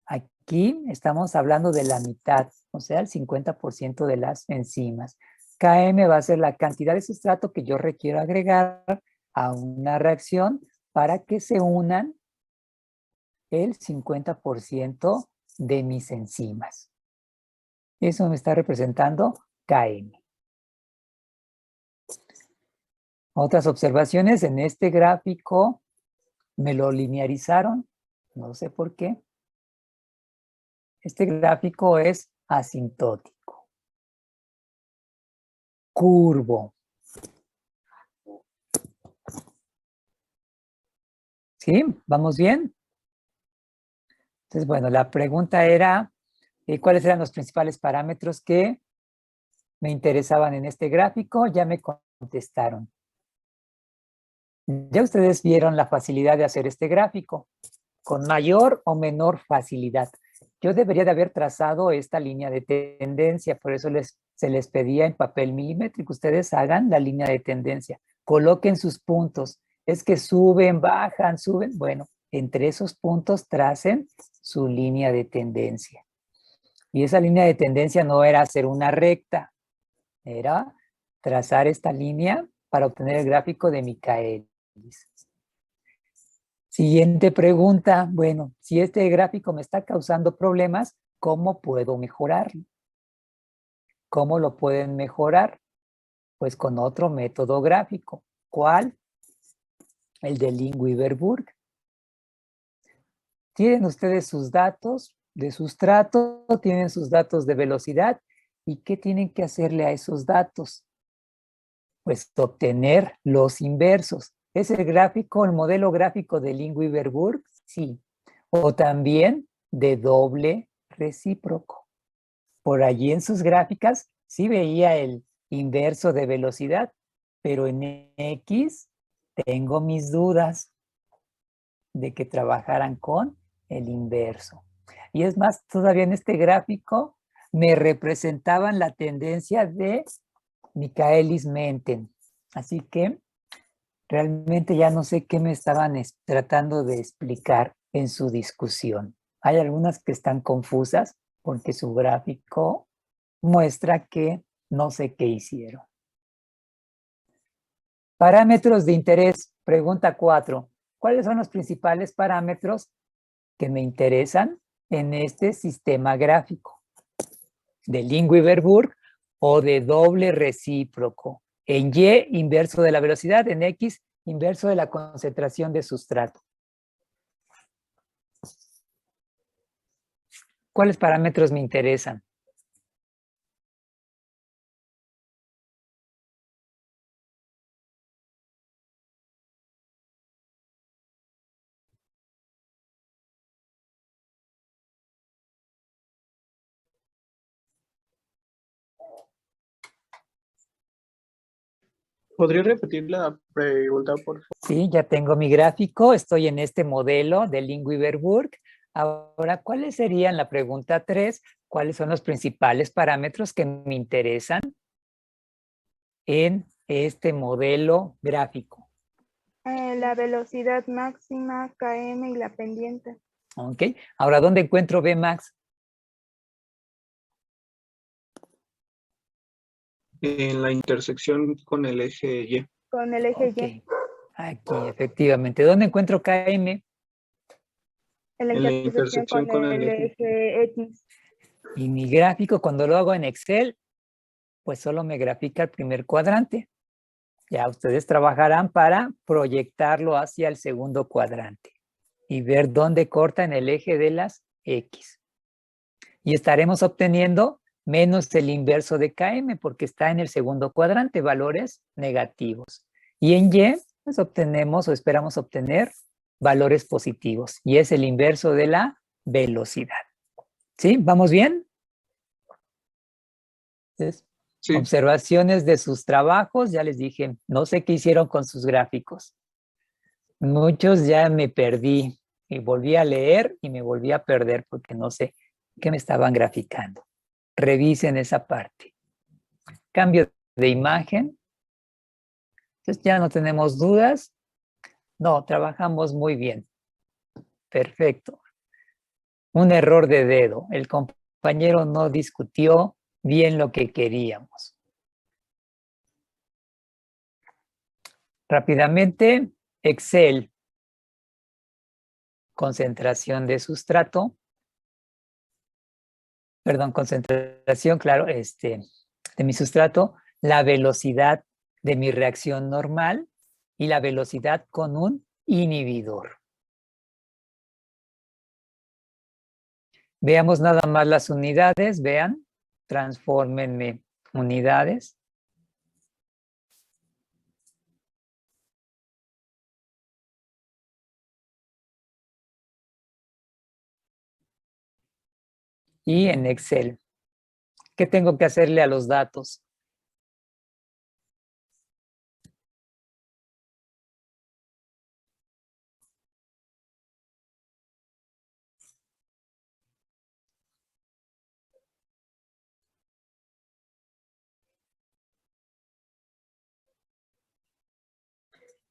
Aquí estamos hablando de la mitad, o sea, el 50% de las enzimas. Km va a ser la cantidad de sustrato que yo requiero agregar a una reacción para que se unan el 50% de mis enzimas. Eso me está representando Km. Otras observaciones en este gráfico me lo linearizaron, no sé por qué. Este gráfico es asintótico, curvo. ¿Sí? ¿Vamos bien? Entonces, bueno, la pregunta era, ¿cuáles eran los principales parámetros que me interesaban en este gráfico? Ya me contestaron. Ya ustedes vieron la facilidad de hacer este gráfico, con mayor o menor facilidad. Yo debería de haber trazado esta línea de tendencia, por eso se les pedía en papel milimétrico. Ustedes hagan la línea de tendencia, coloquen sus puntos. Es que suben, bajan, suben. Bueno, entre esos puntos tracen su línea de tendencia. Y esa línea de tendencia no era hacer una recta, era trazar esta línea para obtener el gráfico de Michaelis. Siguiente pregunta. Bueno, si este gráfico me está causando problemas, ¿cómo puedo mejorarlo? ¿Cómo lo pueden mejorar? Pues con otro método gráfico. ¿Cuál? El de Lingui-Verburg. Tienen ustedes sus datos de sustrato, tienen sus datos de velocidad. ¿Y qué tienen que hacerle a esos datos? Pues obtener los inversos. ¿Es el gráfico, el modelo gráfico de Lingui-Verburg? Sí. O también de doble recíproco. Por allí en sus gráficas sí veía el inverso de velocidad, pero en X tengo mis dudas de que trabajaran con el inverso. Y es más, todavía en este gráfico me representaban la tendencia de Michaelis-Menten. Así que realmente ya no sé qué me estaban tratando de explicar en su discusión. Hay algunas que están confusas porque su gráfico muestra que no sé qué hicieron. Parámetros de interés, pregunta 4. ¿Cuáles son los principales parámetros que me interesan en este sistema gráfico? De Lingui-Verburg o de doble recíproco. En Y, inverso de la velocidad, en X, inverso de la concentración de sustrato. ¿Cuáles parámetros me interesan? ¿Podría repetir la pregunta, por favor? Sí, ya tengo mi gráfico, estoy en este modelo de Lingui-Verburg. Ahora, ¿cuáles serían, la pregunta 3, cuáles son los principales parámetros que me interesan en este modelo gráfico? La velocidad máxima, km y la pendiente. Ok, ahora, ¿dónde encuentro Vmax? En la intersección con el eje Y. Con el eje Ok, Y. aquí, efectivamente. ¿Dónde encuentro Km? En la intersección con el eje X. Y mi gráfico, cuando lo hago en Excel, pues solo me grafica el primer cuadrante. Ya ustedes trabajarán para proyectarlo hacia el segundo cuadrante y ver dónde corta en el eje de las X. Y estaremos obteniendo menos el inverso de Km porque está en el segundo cuadrante, valores negativos. Y en Y, pues obtenemos o esperamos obtener valores positivos. Y es el inverso de la velocidad. ¿Sí? ¿Vamos bien? Entonces, Sí. observaciones de sus trabajos, ya les dije, no sé qué hicieron con sus gráficos. Muchos ya me perdí y volví a leer y me volví a perder porque no sé qué me estaban graficando. Revisen esa parte. Cambio de imagen. Entonces ya no tenemos dudas. No, trabajamos muy bien. Perfecto. Un error de dedo. El compañero no discutió bien lo que queríamos. Rápidamente, Excel. Concentración de sustrato. Perdón, concentración, claro, de mi sustrato, la velocidad de mi reacción normal y la velocidad con un inhibidor. Veamos nada más las unidades, vean, transfórmenme unidades. Y en Excel, ¿qué tengo que hacerle a los datos?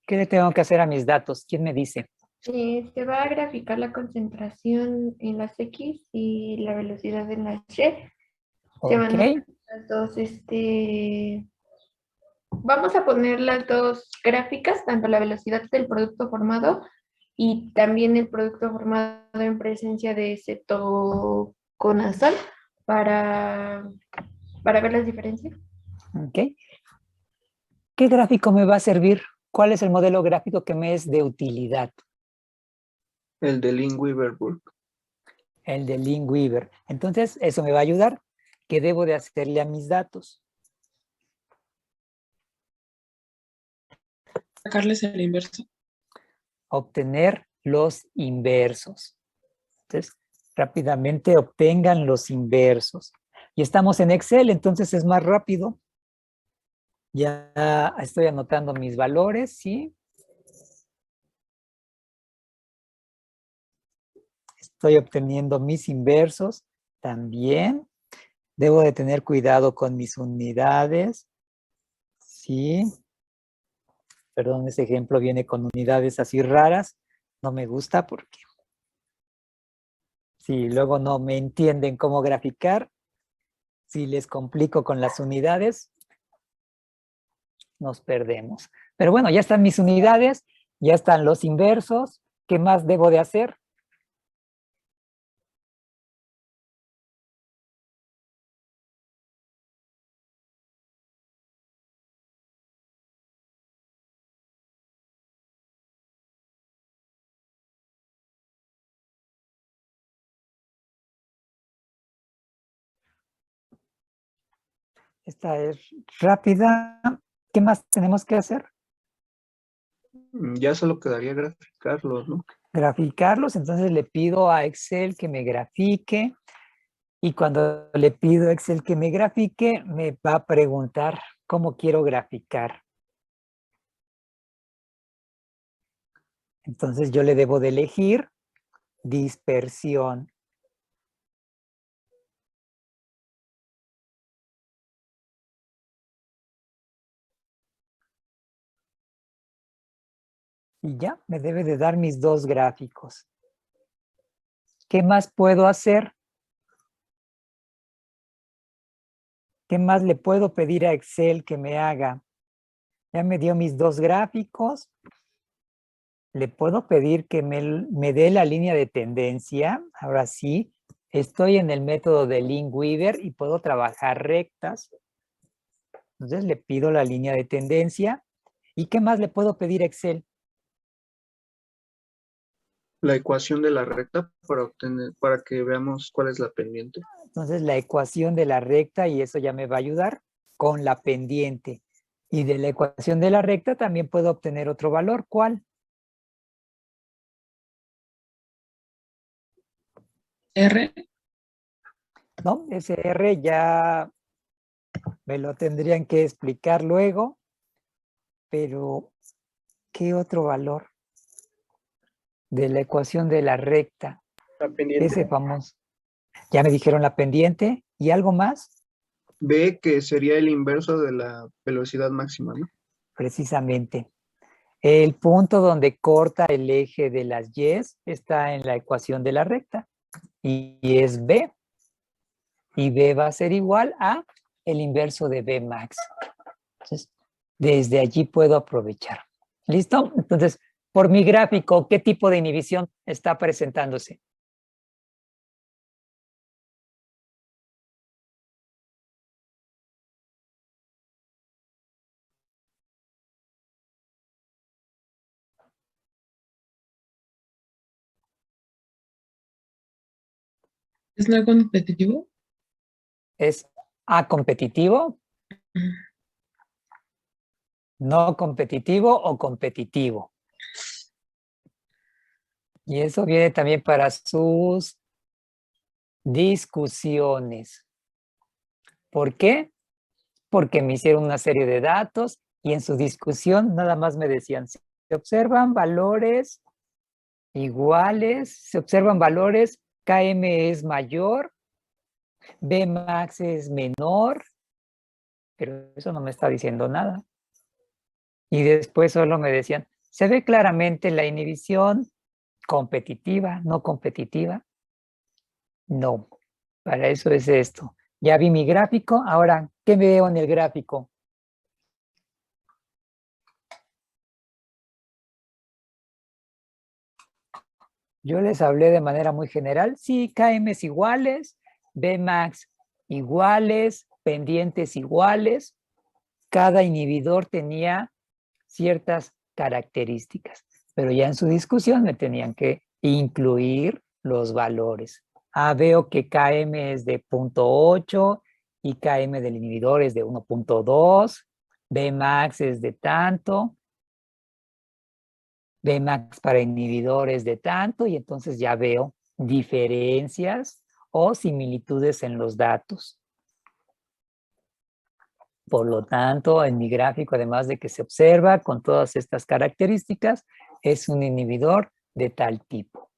¿Qué le tengo que hacer a mis datos? ¿Quién me dice? Se va a graficar la concentración en las X y la velocidad en las Y. Se van a Ok. las dos, vamos a poner las dos gráficas, tanto la velocidad del producto formado y también el producto formado en presencia de cetoconazol para ver las diferencias. Ok. ¿Qué gráfico me va a servir? ¿Cuál es el modelo gráfico que me es de utilidad? El de Lingui-Verburg. El de Lingui-Verburg. Entonces, eso me va a ayudar. ¿Qué debo de hacerle a mis datos? Sacarles el inverso. Obtener los inversos. Entonces, rápidamente obtengan los inversos. Y estamos en Excel, entonces es más rápido. Ya estoy anotando mis valores, ¿sí? Estoy obteniendo mis inversos también. Debo de tener cuidado con mis unidades, ¿sí? Perdón, ese ejemplo viene con unidades así raras. No me gusta porque si luego no me entienden cómo graficar, si les complico con las unidades, nos perdemos. Pero bueno, ya están mis unidades, ya están los inversos. ¿Qué más debo de hacer? Esta es rápida. ¿Qué más tenemos que hacer? Ya solo quedaría graficarlos, ¿no? Graficarlos, entonces le pido a Excel que me grafique y cuando le pido a Excel que me grafique, me va a preguntar cómo quiero graficar. Entonces yo le debo de elegir dispersión. Y ya, me debe de dar mis dos gráficos. ¿Qué más puedo hacer? ¿Qué más le puedo pedir a Excel que me haga? Ya me dio mis dos gráficos. Le puedo pedir que me dé la línea de tendencia. Ahora sí, estoy en el método de Linkweaver y puedo trabajar rectas. Entonces le pido la línea de tendencia. ¿Y qué más le puedo pedir a Excel? La ecuación de la recta para que veamos cuál es la pendiente. Entonces la ecuación de la recta, y eso ya me va a ayudar con la pendiente. Y de la ecuación de la recta también puedo obtener otro valor. ¿Cuál? R. No, ese R ya me lo tendrían que explicar luego. Pero, ¿qué otro valor? De la ecuación de la recta. La pendiente. Ese famoso. Ya me dijeron la pendiente. ¿Y algo más? B, que sería el inverso de la velocidad máxima, ¿no? Precisamente. El punto donde corta el eje de las Y's está en la ecuación de la recta. Y es B. Y B va a ser igual a el inverso de B max. Entonces, desde allí puedo aprovechar. ¿Listo? Entonces, por mi gráfico, ¿qué tipo de inhibición está presentándose? ¿Es no competitivo? ¿Es A competitivo? ¿No competitivo o competitivo? Y eso viene también para sus discusiones. ¿Por qué? Porque me hicieron una serie de datos y en su discusión nada más me decían, se observan valores iguales, se observan valores, KM es mayor, B max es menor, pero eso no me está diciendo nada. Y después solo me decían, se ve claramente la inhibición competitiva, no competitiva. No, para eso es esto. Ya vi mi gráfico, ahora, ¿qué veo en el gráfico? Yo les hablé de manera muy general. Sí, KMs iguales, Bmax iguales, pendientes iguales. Cada inhibidor tenía ciertas características, pero ya en su discusión me tenían que incluir los valores. Veo que KM es de 0.8 y KM del inhibidor es de 1.2, Bmax es de tanto, Bmax para inhibidores de tanto, y entonces ya veo diferencias o similitudes en los datos. Por lo tanto, en mi gráfico, además de que se observa con todas estas características, es un inhibidor de tal tipo.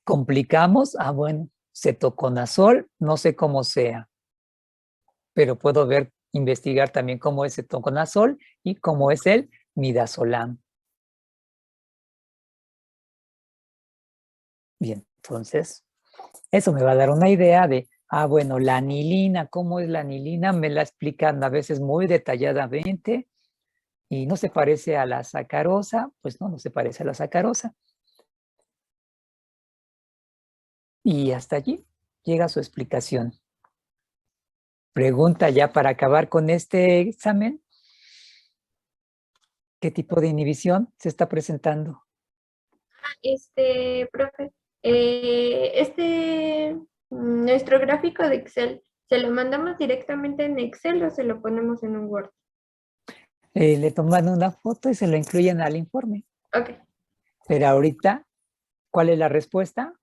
¿Complicamos? Ah, bueno, cetoconazol, no sé cómo sea, pero puedo investigar también cómo es cetoconazol y cómo es el midazolam. Bien, entonces, eso me va a dar una idea de, bueno, la anilina, ¿cómo es la anilina? Me la explican a veces muy detalladamente y no se parece a la sacarosa, pues no se parece a la sacarosa. Y hasta allí llega su explicación. Pregunta ya para acabar con este examen. ¿Qué tipo de inhibición se está presentando? Profe, nuestro gráfico de Excel, ¿se lo mandamos directamente en Excel o se lo ponemos en un Word? Le toman una foto y se lo incluyen al informe. Ok. Pero ahorita, ¿cuál es la respuesta?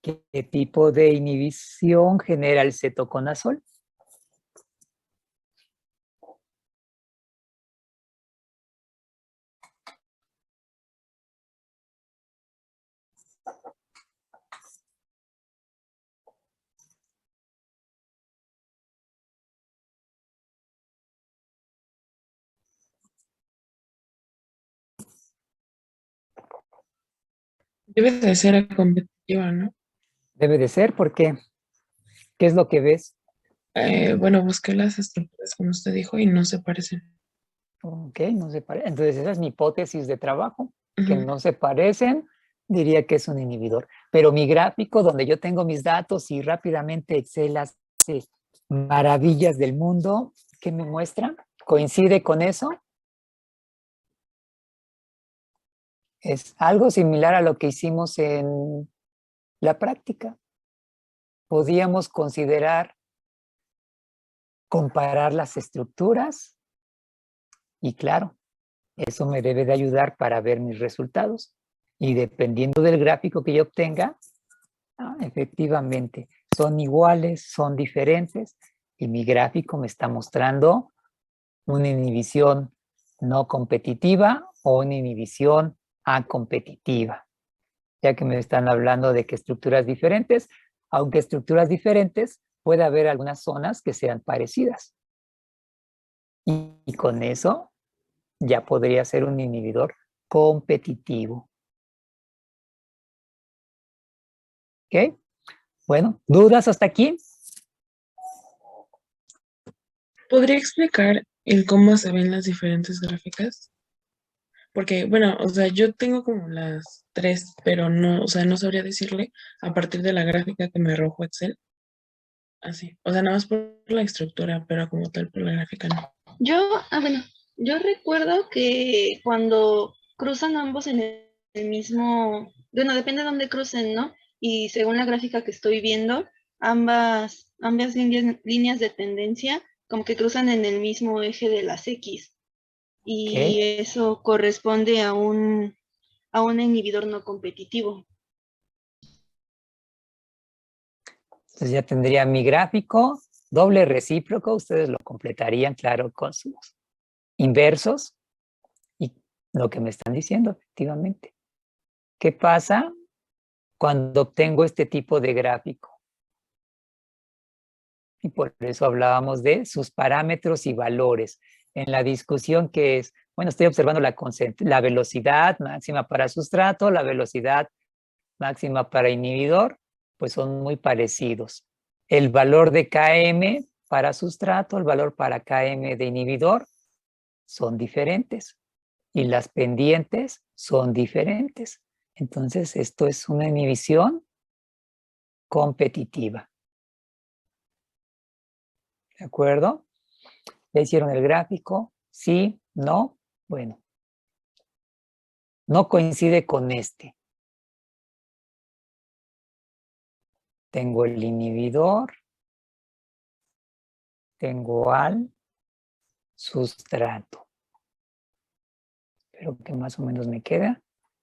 ¿Qué tipo de inhibición genera el cetoconazol? Debe de ser competitiva, ¿no? Debe de ser, ¿por qué? ¿Qué es lo que ves? Bueno, busqué las estructuras como usted dijo y no se parecen. Ok, no se parecen. Entonces esa es mi hipótesis de trabajo, que Ujú. no se parecen, diría que es un inhibidor. Pero mi gráfico, donde yo tengo mis datos y rápidamente Excel hace maravillas del mundo, ¿qué me muestra? ¿Coincide con eso? Es algo similar a lo que hicimos en la práctica. Podíamos considerar comparar las estructuras y claro, eso me debe de ayudar para ver mis resultados. Y dependiendo del gráfico que yo obtenga, efectivamente, son iguales, son diferentes y mi gráfico me está mostrando una inhibición no competitiva o una inhibición acompetitiva, ya que me están hablando de que estructuras diferentes, aunque estructuras diferentes, puede haber algunas zonas que sean parecidas. Y con eso ya podría ser un inhibidor competitivo. ¿Ok? Bueno, ¿dudas hasta aquí? ¿Podría explicar el cómo se ven las diferentes gráficas? Porque, bueno, o sea, yo tengo como las tres, pero no, o sea, no sabría decirle a partir de la gráfica que me arrojó Excel. Así. O sea, nada más por la estructura, pero como tal por la gráfica no. Bueno, yo recuerdo que cuando cruzan ambos en el mismo, bueno, depende de dónde crucen, ¿no? Y según la gráfica que estoy viendo, ambas líneas de tendencia como que cruzan en el mismo eje de las X. Y Ok. eso corresponde a un inhibidor no competitivo. Entonces ya tendría mi gráfico doble recíproco. Ustedes lo completarían, claro, con sus inversos y lo que me están diciendo, efectivamente. ¿Qué pasa cuando obtengo este tipo de gráfico? Y por eso hablábamos de sus parámetros y valores. En la discusión que es, bueno, estoy observando la velocidad máxima para sustrato, la velocidad máxima para inhibidor, pues son muy parecidos. El valor de Km para sustrato, el valor para Km de inhibidor son diferentes y las pendientes son diferentes. Entonces, esto es una inhibición competitiva. ¿De acuerdo? ¿Ya hicieron el gráfico? ¿Sí? ¿No? Bueno, no coincide con este. Tengo el inhibidor, tengo al sustrato. Espero que más o menos me queda.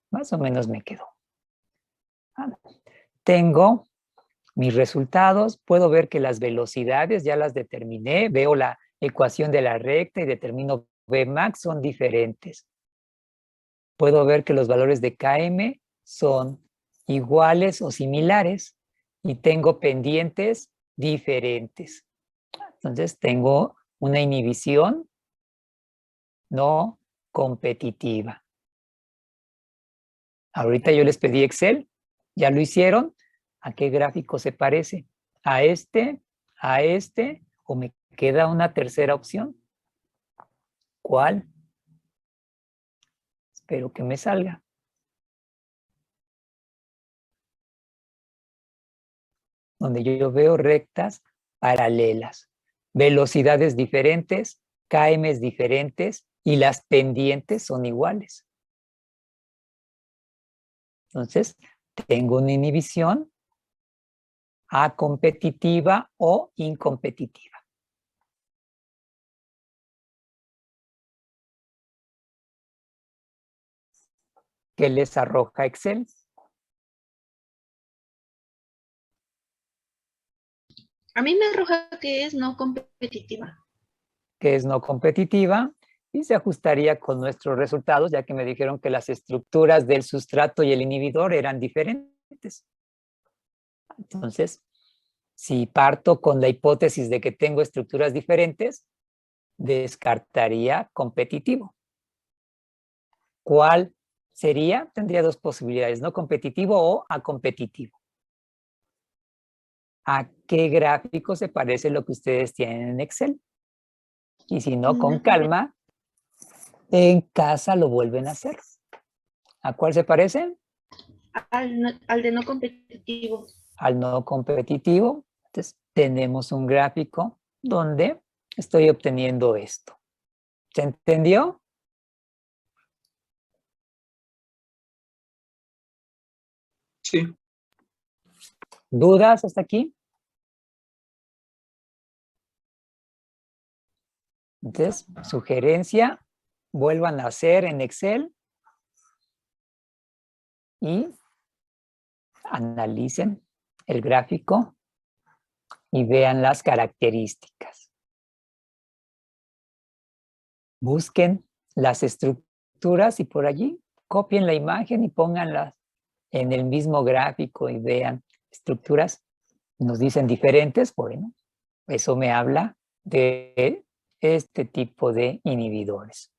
Más o menos me quedó. Tengo mis resultados. Puedo ver que las velocidades ya las determiné. Veo la ecuación de la recta y determino Vmax son diferentes. Puedo ver que los valores de Km son iguales o similares y tengo pendientes diferentes. Entonces tengo una inhibición no competitiva. Ahorita yo les pedí Excel, ya lo hicieron. ¿A qué gráfico se parece? ¿A este o me queda una tercera opción? ¿Cuál? Espero que me salga. Donde yo veo rectas paralelas, velocidades diferentes, km diferentes y las pendientes son iguales. Entonces, tengo una inhibición a competitiva o incompetitiva. ¿Qué les arroja Excel? A mí me arroja que es no competitiva. Que es no competitiva y se ajustaría con nuestros resultados, ya que me dijeron que las estructuras del sustrato y el inhibidor eran diferentes. Entonces, si parto con la hipótesis de que tengo estructuras diferentes, descartaría competitivo. ¿Cuál sería? Tendría dos posibilidades, no competitivo o acompetitivo. ¿A qué gráfico se parece lo que ustedes tienen en Excel? Y si no, con calma, en casa lo vuelven a hacer. ¿A cuál se parece? Al de no competitivo. Al no competitivo. Entonces, tenemos un gráfico donde estoy obteniendo esto. ¿Se entendió? Sí. ¿Dudas hasta aquí? Entonces, sugerencia, vuelvan a hacer en Excel y analicen el gráfico y vean las características. Busquen las estructuras y por allí copien la imagen y pónganlas en el mismo gráfico y vean estructuras. Nos dicen diferentes, bueno, eso me habla de este tipo de inhibidores.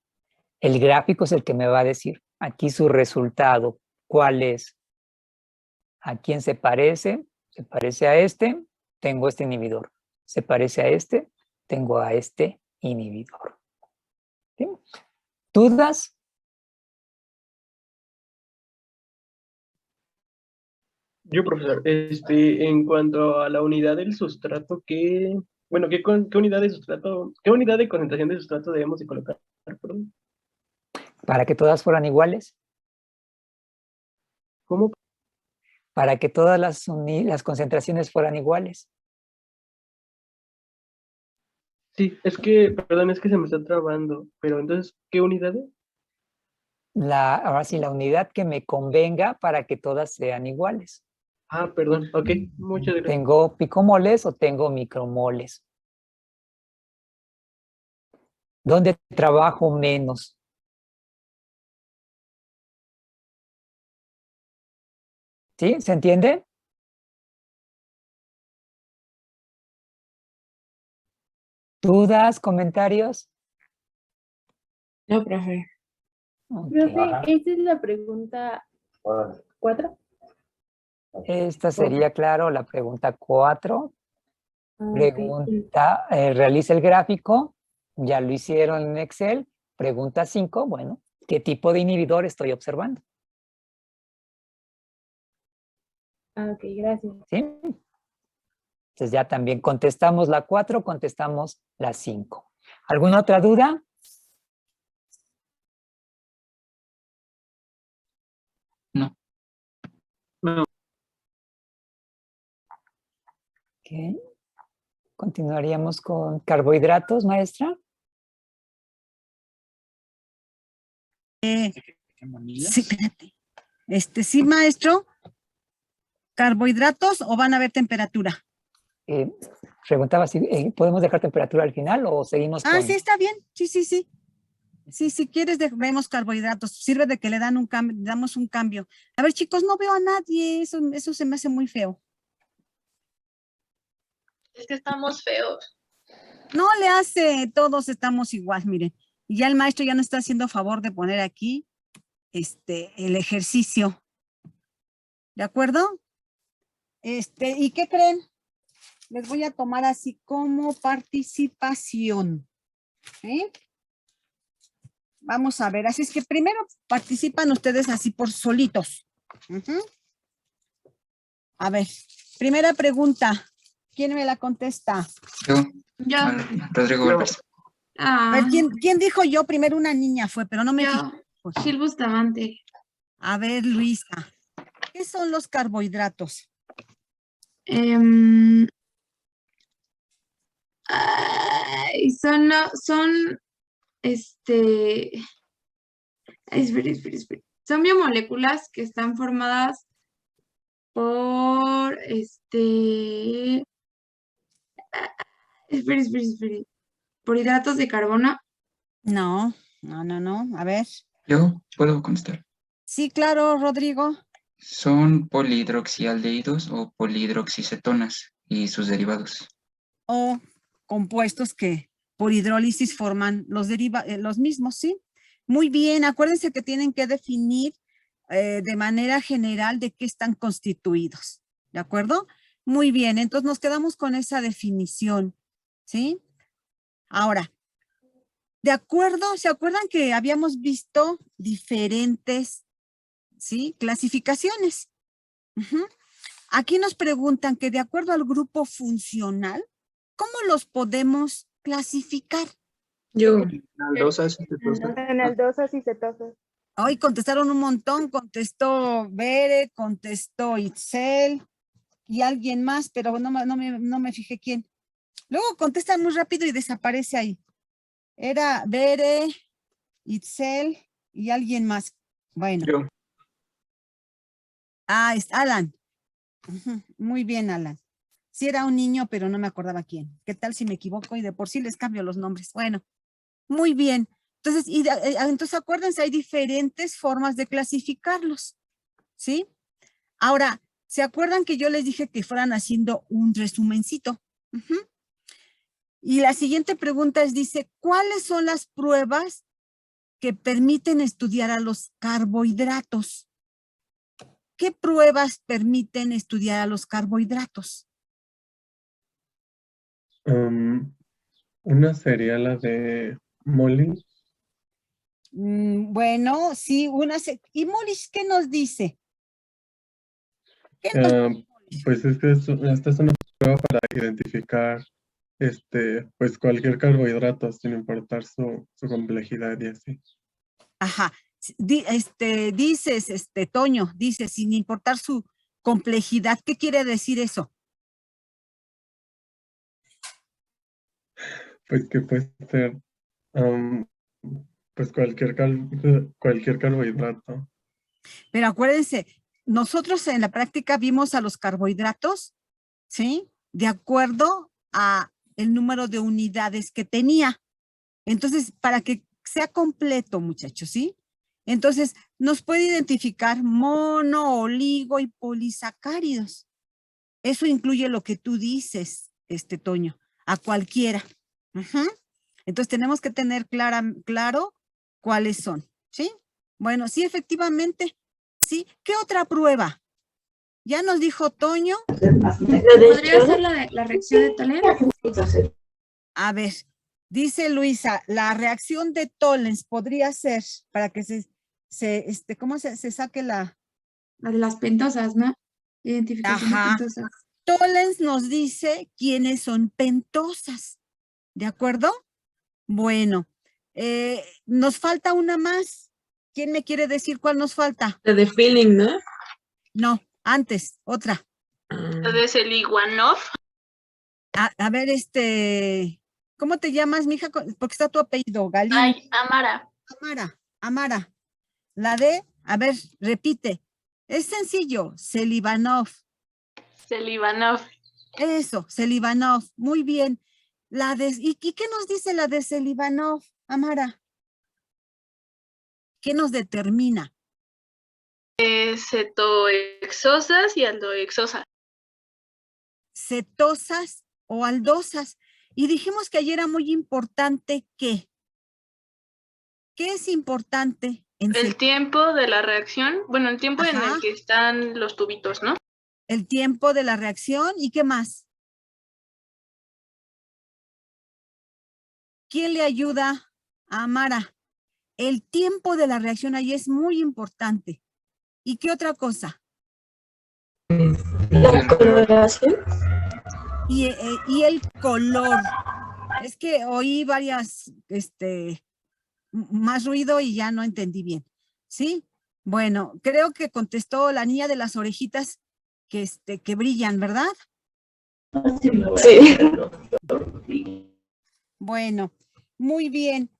El gráfico es el que me va a decir aquí su resultado, cuál es, a quién se parece a este, tengo este inhibidor, se parece a este, tengo a este inhibidor. ¿Sí? ¿Dudas? Yo, profesor, en cuanto a la unidad del sustrato, ¿qué unidad de sustrato, qué unidad de concentración de sustrato debemos de colocar? Perdón. Para que todas fueran iguales. ¿Cómo? Para que todas las concentraciones fueran iguales. Sí, perdón, es que se me está trabando, pero entonces, ¿qué unidades? Ahora sí, la unidad que me convenga para que todas sean iguales. Ah, perdón, ok, muchas gracias. ¿Tengo picomoles o tengo micromoles? ¿Dónde trabajo menos? ¿Sí? ¿Se entiende? ¿Dudas, comentarios? No, profe. Profe, esta es la pregunta 4. Esta sería, claro, la pregunta 4. Pregunta, realiza el gráfico, ya lo hicieron en Excel. Pregunta 5, bueno, ¿qué tipo de inhibidor estoy observando? Ok, gracias. ¿Sí? Entonces ya también contestamos la 4, contestamos la 5. ¿Alguna otra duda? No. No. Ok. Continuaríamos con carbohidratos, maestra. familias? Sí, espérate. Sí, maestro. ¿Carbohidratos o van a ver temperatura? Preguntaba si podemos dejar temperatura al final o seguimos con... Sí, está bien. Sí. Sí, si quieres, vemos carbohidratos. Sirve de que le dan un cambio, damos un cambio. A ver, chicos, no veo a nadie. Eso se me hace muy feo. Es que estamos feos. No le hace, todos estamos igual, miren. Y ya el maestro ya nos está haciendo favor de poner aquí el ejercicio. ¿De acuerdo? ¿Y qué creen? Les voy a tomar así como participación. Vamos a ver, así es que primero participan ustedes así por solitos. A ver, primera pregunta. ¿Quién me la contesta? Yo. Rodrigo Vargas. A ver, ¿quién dijo yo? Primero una niña fue, pero no me fijé. Gil Bustamante. A ver, Luisa. ¿Qué son los carbohidratos? Son biomoléculas que están formadas por por hidratos de carbono. No. A ver. Yo puedo contestar. Sí, claro, Rodrigo. Son polihidroxialdehídos o polihidroxicetonas y sus derivados. O compuestos que por hidrólisis forman los mismos, ¿sí? Muy bien, acuérdense que tienen que definir de manera general de qué están constituidos, ¿de acuerdo? Muy bien, entonces nos quedamos con esa definición, ¿sí? Ahora, ¿de acuerdo? ¿Se acuerdan que habíamos visto diferentes, ¿sí? Clasificaciones? Aquí nos preguntan que de acuerdo al grupo funcional, ¿cómo los podemos clasificar? Yo. Aldosas y cetosas. En aldosas y cetosas. Hoy contestaron un montón, contestó Bere, contestó Itzel y alguien más, pero no me fijé quién. Luego contestan muy rápido y desaparece ahí. Era Bere, Itzel y alguien más. Bueno. Yo. Es Alan. Muy bien, Alan. Sí era un niño, pero no me acordaba quién. ¿Qué tal si me equivoco? Y de por sí les cambio los nombres. Bueno, muy bien. Entonces, entonces acuérdense, hay diferentes formas de clasificarlos, ¿sí? Ahora, ¿se acuerdan que yo les dije que fueran haciendo un resumencito? Y la siguiente pregunta dice, ¿cuáles son las pruebas que permiten estudiar a los carbohidratos? ¿Qué pruebas permiten estudiar a los carbohidratos? Una sería la de Molly. Bueno, sí, ¿y Mollis qué nos dice? Pues esta es una prueba para identificar pues cualquier carbohidrato sin importar su complejidad y así. Ajá. Dices, Toño, dice, sin importar su complejidad, ¿qué quiere decir eso? Pues que puede ser pues cualquier carbohidrato. Pero acuérdense, nosotros en la práctica vimos a los carbohidratos, ¿sí? De acuerdo a el número de unidades que tenía. Entonces, para que sea completo, muchachos, ¿sí? Entonces, nos puede identificar mono, oligo y polisacáridos. Eso incluye lo que tú dices, Toño, a cualquiera. Entonces, tenemos que tener claro cuáles son, ¿sí? Bueno, sí, efectivamente, ¿sí? ¿Qué otra prueba? Ya nos dijo Toño. ¿Podría ser la reacción de Tollens? A ver, dice Luisa, la reacción de Tollens podría ser para que ¿cómo se saque la de las pentosas, ¿no? Identificación de pentosas. Tollens nos dice quiénes son pentosas, ¿de acuerdo? Bueno, nos falta una más. ¿Quién me quiere decir cuál nos falta? La de feeling, ¿no? No, antes, otra. Entonces el Iguanov. A ver, ¿cómo te llamas, mija? Porque está tu apellido, Galín. Ay, Amara. Amara. La de A ver, repite. Es sencillo, Selivanov. Selivanov. Eso, Selivanov. Muy bien. ¿Y qué nos dice la de Selivanov, Amara? ¿Qué nos determina? Cetoexosas y aldoexosas. Cetosas o aldosas. Y dijimos que ayer era muy importante ¿qué? ¿Qué es importante? El tiempo de la reacción, bueno, el tiempo en el que están los tubitos, ¿no? El tiempo de la reacción, ¿y qué más? ¿Quién le ayuda a Amara? El tiempo de la reacción ahí es muy importante. ¿Y qué otra cosa? La coloración. Y el color. Es que oí varias, más ruido y ya no entendí bien. ¿Sí? Bueno, creo que contestó la niña de las orejitas que brillan, ¿verdad? Sí. Bueno, muy bien.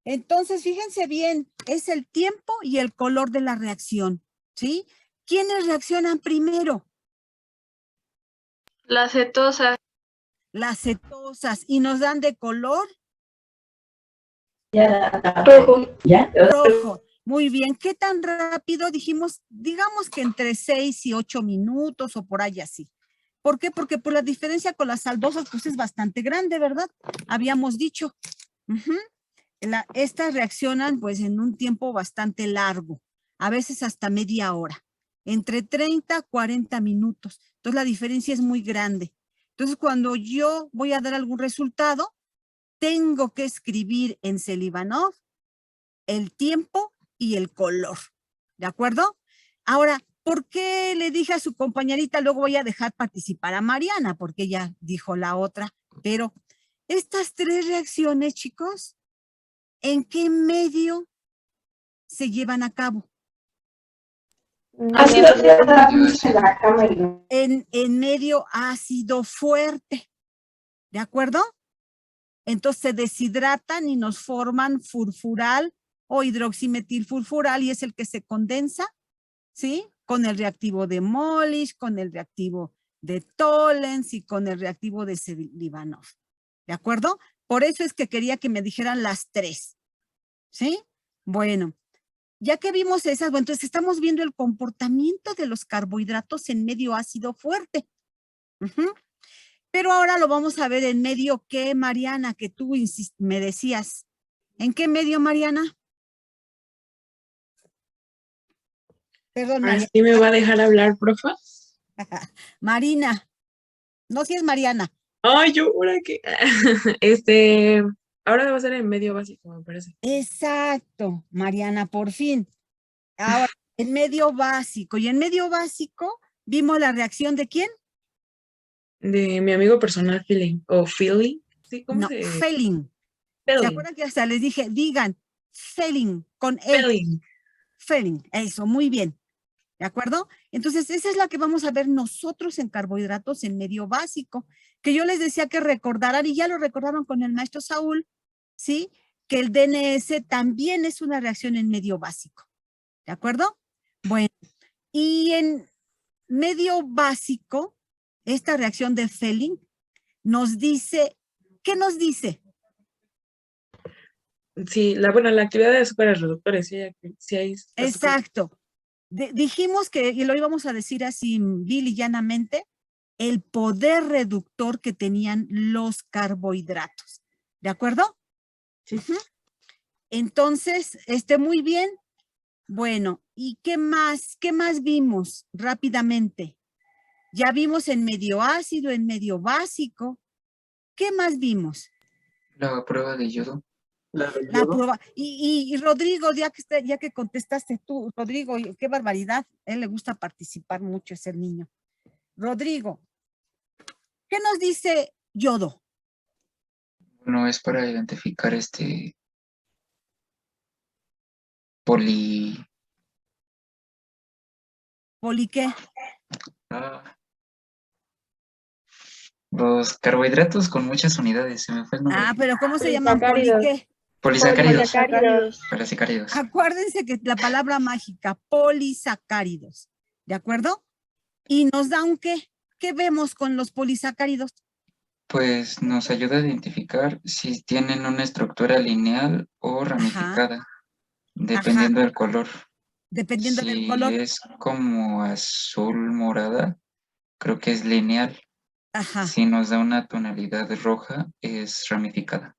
Entonces, fíjense bien, es el tiempo y el color de la reacción, ¿sí? ¿Quiénes reaccionan primero? Las cetosas. Las cetosas. ¿Y nos dan de color? Rojo. Rojo. Muy bien. ¿Qué tan rápido? Dijimos, digamos que entre 6 y 8 minutos o por ahí así. ¿Por qué? Porque por la diferencia con las aldosas, pues es bastante grande, ¿verdad? Habíamos dicho. Estas reaccionan pues en un tiempo bastante largo, a veces hasta media hora, entre 30 a 40 minutos. Entonces la diferencia es muy grande. Entonces cuando yo voy a dar algún resultado, tengo que escribir en Selivanov el tiempo y el color. ¿De acuerdo? Ahora, ¿por qué le dije a su compañerita, luego voy a dejar participar a Mariana? Porque ella dijo la otra. Pero estas tres reacciones, chicos, ¿en qué medio se llevan a cabo? En medio ácido fuerte. ¿De acuerdo? Entonces se deshidratan y nos forman furfural o hidroximetilfurfural y es el que se condensa, ¿sí? Con el reactivo de Molish, con el reactivo de Tollens y con el reactivo de Selivanov. ¿De acuerdo? Por eso es que quería que me dijeran las tres. ¿Sí? Bueno, ya que vimos esas, bueno, entonces estamos viendo el comportamiento de los carbohidratos en medio ácido fuerte. Pero ahora lo vamos a ver en medio ¿qué, Mariana? Que tú me decías. ¿En qué medio, Mariana? Perdón, Mariana. ¿Así me va a dejar hablar, profa? Marina. No, si es Mariana. Ay, yo, ahora que... ahora va a ser en medio básico, me parece. Exacto, Mariana, por fin. Ahora, en medio básico. Y en medio básico, ¿vimos la reacción de quién? De mi amigo personal, Feeling. ¿O Feeling? ¿Sí? ¿Cómo no, se...? Feeling. ¿Se acuerdan que hasta les dije, digan, Feeling, con E? Feeling. Feeling, eso, muy bien. ¿De acuerdo? Entonces, esa es la que vamos a ver nosotros en carbohidratos en medio básico, que yo les decía que recordaran, y ya lo recordaron con el maestro Saúl, ¿sí? Que el DNS también es una reacción en medio básico. ¿De acuerdo? Bueno, y en medio básico, esta reacción de Feeling nos dice, ¿qué nos dice? Sí, la actividad de azúcares reductores, sí hay Exacto. Dijimos que, y lo íbamos a decir así vil y llanamente, el poder reductor que tenían los carbohidratos. ¿De acuerdo? Sí. Entonces, muy bien. Bueno, ¿y qué más? ¿Qué más vimos rápidamente? Ya vimos en medio ácido, en medio básico. ¿Qué más vimos? La prueba de yodo. La prueba. Y Rodrigo, ya que contestaste tú, Rodrigo, qué barbaridad. A él le gusta participar mucho, ese niño. Rodrigo, ¿qué nos dice yodo? No es para identificar ¿Poli qué? Los carbohidratos con muchas unidades, se me fue el nombre. Pero ¿cómo se llaman? ¿Poli qué? Polisacáridos. Polisacáridos. Polisacáridos. Acuérdense que la palabra mágica, polisacáridos, ¿de acuerdo? Y nos da un qué. ¿Qué vemos con los polisacáridos? Pues nos ayuda a identificar si tienen una estructura lineal o ramificada, dependiendo del color. Dependiendo del Si color. es como azul morada, creo que es lineal. Ajá. Si nos da una tonalidad roja, es ramificada.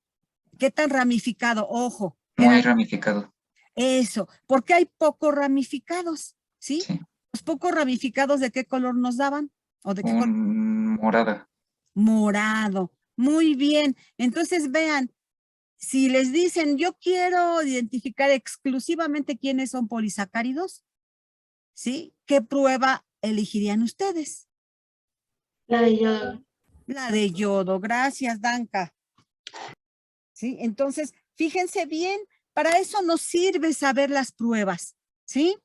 ¿Qué tan ramificado? Ojo. Muy ramificado. Eso, porque hay pocos ramificados, ¿sí? Sí. Los pocos ramificados, ¿de qué color nos daban? ¿O de qué color? Morada. Morado. Muy bien. Entonces vean, si les dicen, yo quiero identificar exclusivamente quiénes son polisacáridos, ¿sí? ¿Qué prueba elegirían ustedes? La de yodo. La de yodo. Gracias, Danka. ¿Sí? Entonces, fíjense bien, para eso nos sirve saber las pruebas, ¿sí?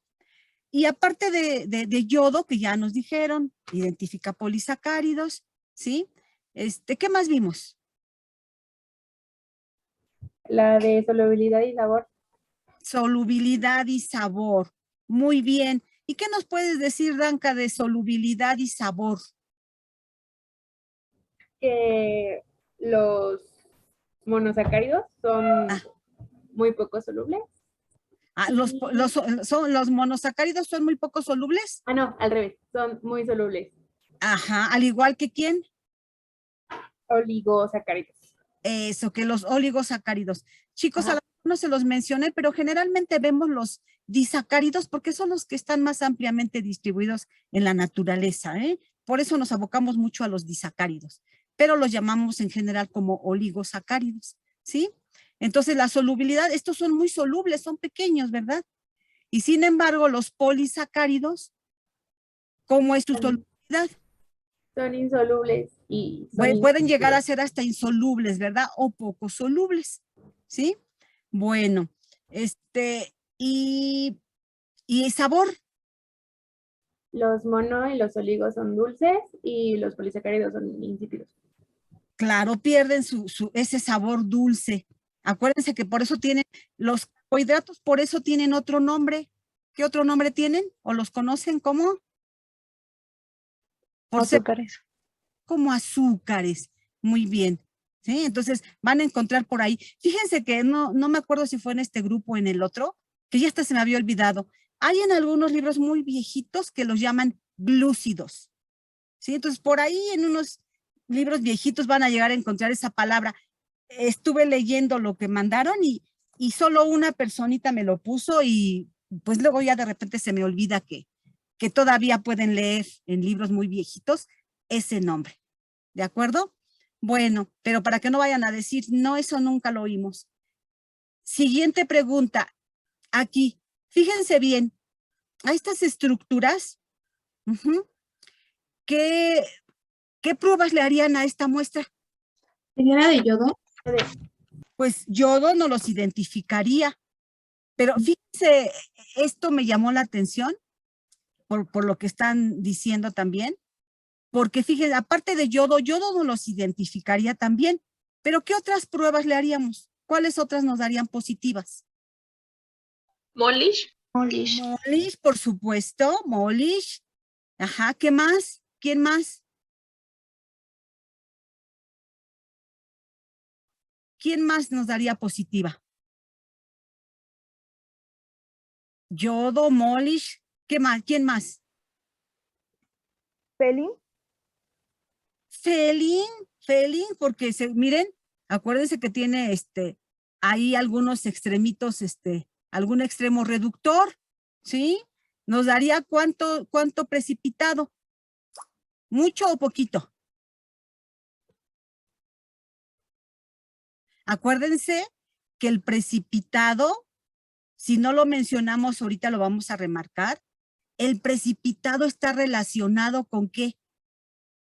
Y aparte de yodo, que ya nos dijeron, identifica polisacáridos, ¿sí? ¿Qué más vimos? La de solubilidad y sabor. Solubilidad y sabor. Muy bien. ¿Y qué nos puedes decir, Danka, de solubilidad y sabor? Que los monosacáridos son muy poco solubles. ¿Los monosacáridos son muy poco solubles? Ah, no, al revés, son muy solubles. Ajá, al igual que ¿quién? Oligosacáridos. Eso, que los oligosacáridos. Chicos, a lo mejor no se los mencioné, pero generalmente vemos los disacáridos porque son los que están más ampliamente distribuidos en la naturaleza, ¿eh? Por eso nos abocamos mucho a los disacáridos, pero los llamamos en general como oligosacáridos, ¿sí? Entonces la solubilidad, estos son muy solubles, son pequeños, ¿verdad? Y sin embargo, los polisacáridos, ¿cómo es su solubilidad? Son insolubles y pueden llegar a ser hasta insolubles, ¿verdad? O poco solubles, ¿sí? Bueno, y sabor. Los mono y los oligos son dulces y los polisacáridos son insípidos. Claro, pierden ese sabor dulce. Acuérdense que por eso tienen, los carbohidratos por eso tienen otro nombre. ¿Qué otro nombre tienen? ¿O los conocen como? Azúcares. Como azúcares. Muy bien. ¿Sí? Entonces van a encontrar por ahí. Fíjense que no me acuerdo si fue en este grupo o en el otro, que ya hasta se me había olvidado. Hay en algunos libros muy viejitos que los llaman glúcidos. ¿Sí? Entonces por ahí en unos libros viejitos van a llegar a encontrar esa palabra. Estuve leyendo lo que mandaron y solo una personita me lo puso y pues luego ya de repente se me olvida que todavía pueden leer en libros muy viejitos ese nombre. ¿De acuerdo? Bueno, pero para que no vayan a decir, no, eso nunca lo oímos. Siguiente pregunta. Aquí, fíjense bien, a estas estructuras, ¿qué pruebas le harían a esta muestra? ¿Era de yodo? Pues yodo no los identificaría, pero fíjense, esto me llamó la atención por lo que están diciendo también, porque fíjense, aparte de yodo no los identificaría también, pero ¿qué otras pruebas le haríamos? ¿Cuáles otras nos darían positivas? Molish. Molish, por supuesto, Molish. Ajá, ¿qué más? ¿Quién más? ¿Quién más nos daría positiva? Yodo, Molish, ¿qué más? ¿Quién más? Felín. Felín, porque miren, acuérdense que tiene ahí algunos extremitos, algún extremo reductor, ¿sí? Nos daría cuánto precipitado, mucho o poquito. Acuérdense que el precipitado, si no lo mencionamos ahorita lo vamos a remarcar, el precipitado está relacionado con ¿qué?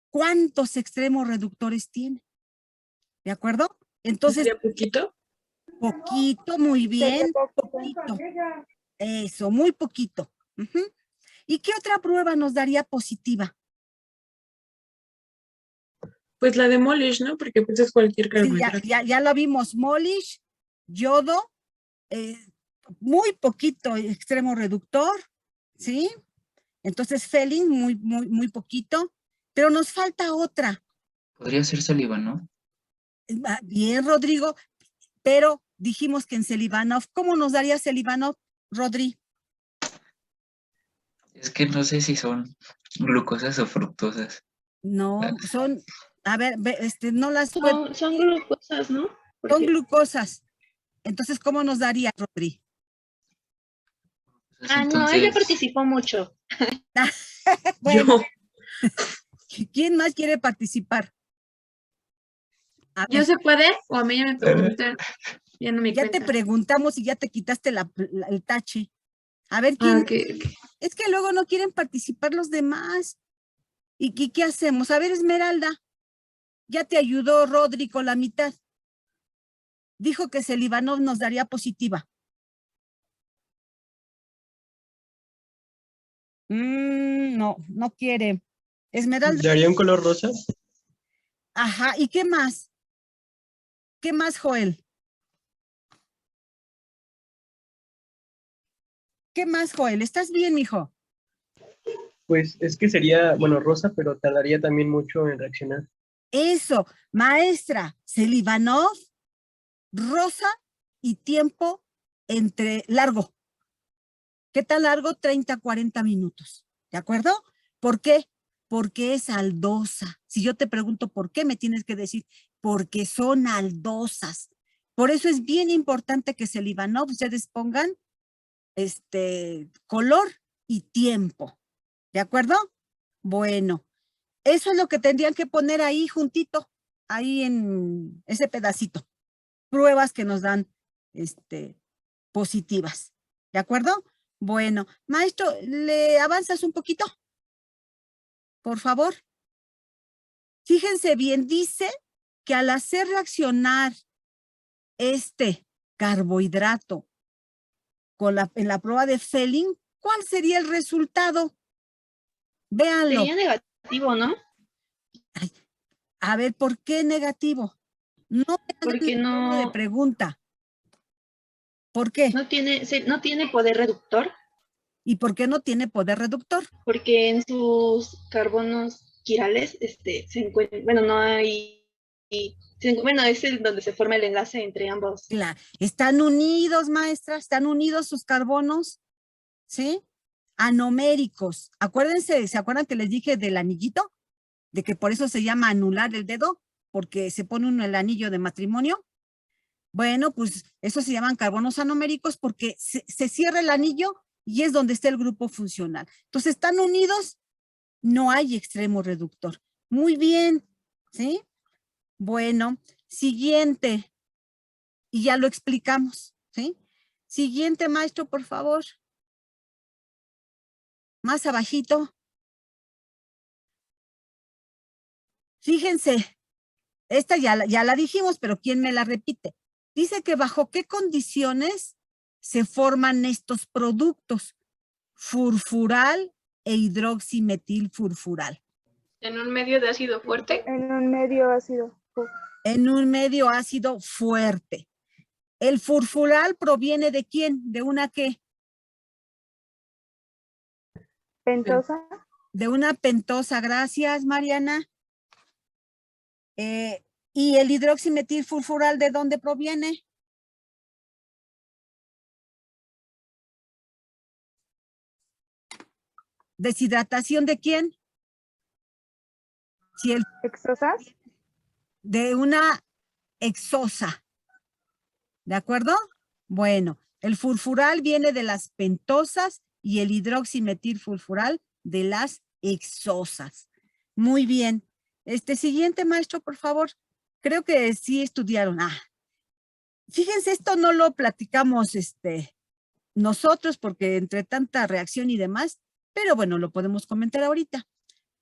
¿Cuántos extremos reductores tiene? ¿De acuerdo? Entonces, ¿sería poquito? Poquito, muy bien. Poquito. Eso, muy poquito. ¿Y qué otra prueba nos daría positiva? Pues la de Molish, ¿no? Porque pues es cualquier carbohidrato. Sí, ya lo vimos, Molish. yodo, muy poquito extremo reductor, ¿sí? Entonces, Felin, muy poquito, pero nos falta otra. Podría ser saliva, ¿no? Bien, Rodrigo, pero dijimos que en Selivanov, ¿cómo nos daría Selivanov, Rodri? Es que no sé si son glucosas o fructosas. No, son, a ver, no las... Son glucosas, ¿no? Son glucosas. Entonces, ¿cómo nos daría, Rodri? Ah, no, ella participó mucho. Bueno, ¿quién más quiere participar? ¿Yo se puede? ¿O a mí ya me preguntan? Ya no me Ya te preguntamos y ya te quitaste el tache. A ver, ¿quién? Okay. Es que luego no quieren participar los demás. ¿Y qué hacemos? A ver, Esmeralda, ya te ayudó Rodri con la mitad. Dijo que Selivanov nos daría positiva. No quiere. Esmeralda. ¿Daría un color rosa? Ajá, ¿y qué más? ¿Qué más, Joel? ¿Qué más, Joel? ¿Estás bien, mijo? Pues es que sería, bueno, rosa, pero tardaría también mucho en reaccionar. Eso, maestra, Selivanov, rosa y tiempo entre largo. ¿Qué tan largo? 30, 40 minutos. ¿De acuerdo? ¿Por qué? Porque es aldosa. Si yo te pregunto por qué, me tienes que decir, porque son aldosas. Por eso es bien importante que Selivanov ustedes pongan color y tiempo. ¿De acuerdo? Bueno, eso es lo que tendrían que poner ahí juntito, ahí en ese pedacito. Pruebas que nos dan positivas. ¿De acuerdo? Bueno, maestro, ¿le avanzas un poquito? Por favor. Fíjense bien, dice que al hacer reaccionar este carbohidrato en la prueba de Felin, ¿cuál sería el resultado? Véanlo. Sería negativo, ¿no? Ay, a ver, ¿por qué negativo? No porque no de pregunta. ¿Por qué? No tiene poder reductor. ¿Y por qué no tiene poder reductor? Porque en sus carbonos quirales se encuentran, bueno, no hay, bueno, es donde se forma el enlace entre ambos. Claro, están unidos, maestra, están unidos sus carbonos, ¿sí? Anoméricos. Acuérdense, ¿se acuerdan que les dije del anillito? De que por eso se llama anular el dedo, porque se pone uno el anillo de matrimonio. Bueno, pues eso se llaman carbonos anoméricos porque se cierra el anillo y es donde está el grupo funcional. Entonces, están unidos, no hay extremo reductor. Muy bien, ¿sí? Bueno, siguiente. Y ya lo explicamos, ¿sí? Siguiente, maestro, por favor. Más abajito. Fíjense, esta ya la dijimos, pero ¿quién me la repite? Dice que bajo qué condiciones se forman estos productos, furfural e hidroximetilfurfural. ¿En un medio de ácido fuerte? En un medio ácido. En un medio ácido fuerte. ¿El furfural proviene de quién? ¿De una qué? ¿Pentosa? De una pentosa, gracias, Mariana. ¿Y el hidroximetilfurfural de dónde proviene? ¿Deshidratación de quién? Si el ¿Exosas? De una exosa. ¿De acuerdo? Bueno, el furfural viene de las pentosas y el hidroximetilfurfural de las exosas. Muy bien. Siguiente, maestro, por favor. Creo que sí estudiaron. Fíjense, esto no lo platicamos nosotros porque entre tanta reacción y demás, pero bueno, lo podemos comentar ahorita.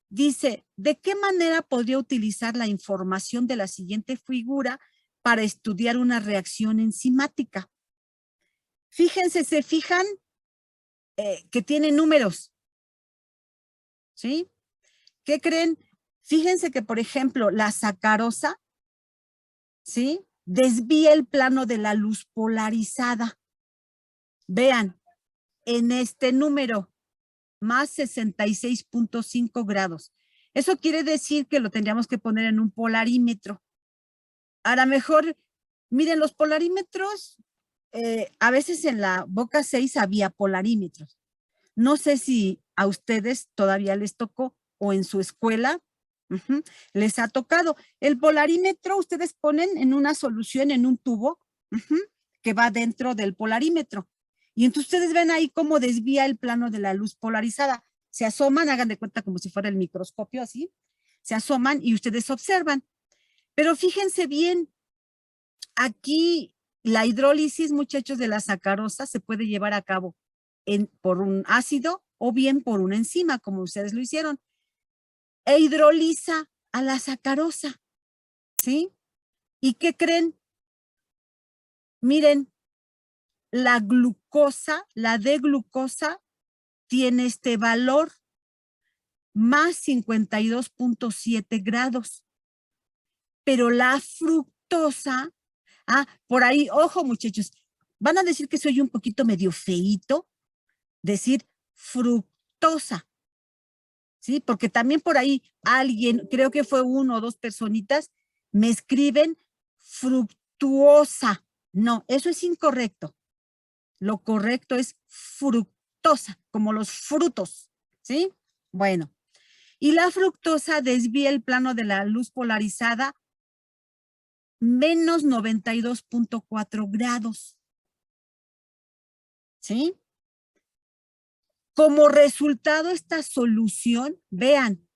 Dice, ¿de qué manera podría utilizar la información de la siguiente figura para estudiar una reacción enzimática? Fíjense, se fijan que tiene números. ¿Sí? ¿Qué creen? Fíjense que, por ejemplo, la sacarosa, ¿sí? desvía el plano de la luz polarizada. Vean, en este número, más 66.5 grados. Eso quiere decir que lo tendríamos que poner en un polarímetro. A lo mejor, miren, los polarímetros, a veces en la Boca 6 había polarímetros. No sé si a ustedes todavía les tocó o en su escuela les ha tocado. El polarímetro ustedes ponen en una solución, en un tubo que va dentro del polarímetro. Y entonces ustedes ven ahí cómo desvía el plano de la luz polarizada. Se asoman, hagan de cuenta como si fuera el microscopio así. Se asoman y ustedes observan. Pero fíjense bien, aquí la hidrólisis, muchachos, de la sacarosa se puede llevar a cabo por un ácido o bien por una enzima, como ustedes lo hicieron. E hidroliza a la sacarosa, ¿sí? ¿Y qué creen? Miren, la glucosa, la D-glucosa, tiene este valor, más 52.7 grados. Pero la fructosa, por ahí, ojo muchachos, van a decir que soy un poquito medio feíto, decir fructosa, ¿sí? Porque también por ahí alguien, creo que fue 1 o 2 personitas, me escriben fructuosa. No, eso es incorrecto. Lo correcto es fructosa, como los frutos, ¿sí? Bueno, y la fructosa desvía el plano de la luz polarizada menos 92.4 grados, ¿sí? Como resultado, esta solución, vean,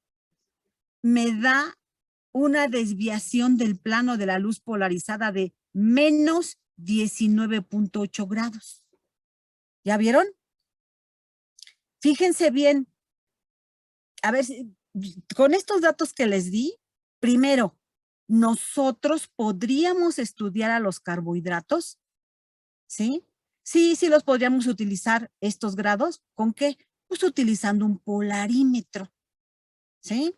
me da una desviación del plano de la luz polarizada de menos 19.8 grados. ¿Ya vieron? Fíjense bien. A ver, con estos datos que les di, primero, nosotros podríamos estudiar a los carbohidratos, ¿sí? Sí, los podríamos utilizar estos grados. ¿Con qué? Pues utilizando un polarímetro, ¿sí?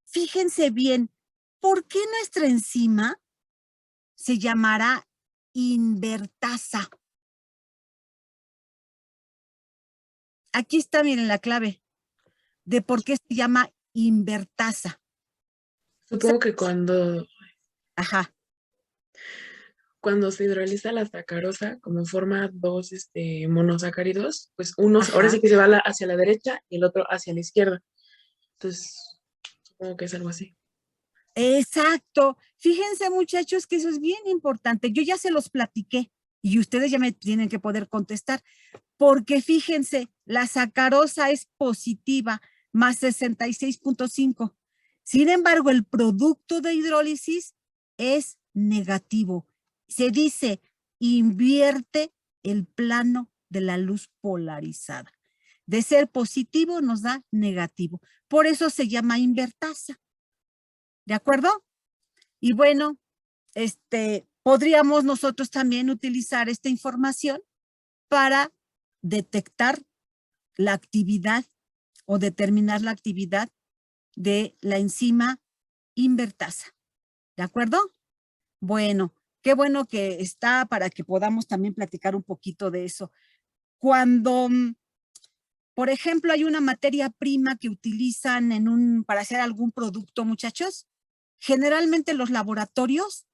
Fíjense bien, ¿por qué nuestra enzima se llamará invertasa? Aquí está, miren la clave de por qué se llama invertasa. Supongo que cuando se hidroliza la sacarosa, como forma 2 monosacáridos, pues uno ahora sí que se va hacia la derecha y el otro hacia la izquierda. Entonces, supongo que es algo así. Exacto. Fíjense, muchachos, que eso es bien importante. Yo ya se los platiqué y ustedes ya me tienen que poder contestar. Porque fíjense, la sacarosa es positiva, más 66.5. Sin embargo, el producto de hidrólisis es negativo. Se dice, invierte el plano de la luz polarizada. De ser positivo nos da negativo. Por eso se llama invertasa. ¿De acuerdo? Y bueno, podríamos nosotros también utilizar esta información para detectar la actividad o determinar la actividad de la enzima invertasa. ¿De acuerdo? Bueno, qué bueno que está para que podamos también platicar un poquito de eso. Cuando, por ejemplo, hay una materia prima que utilizan para hacer algún producto, muchachos, generalmente los laboratorios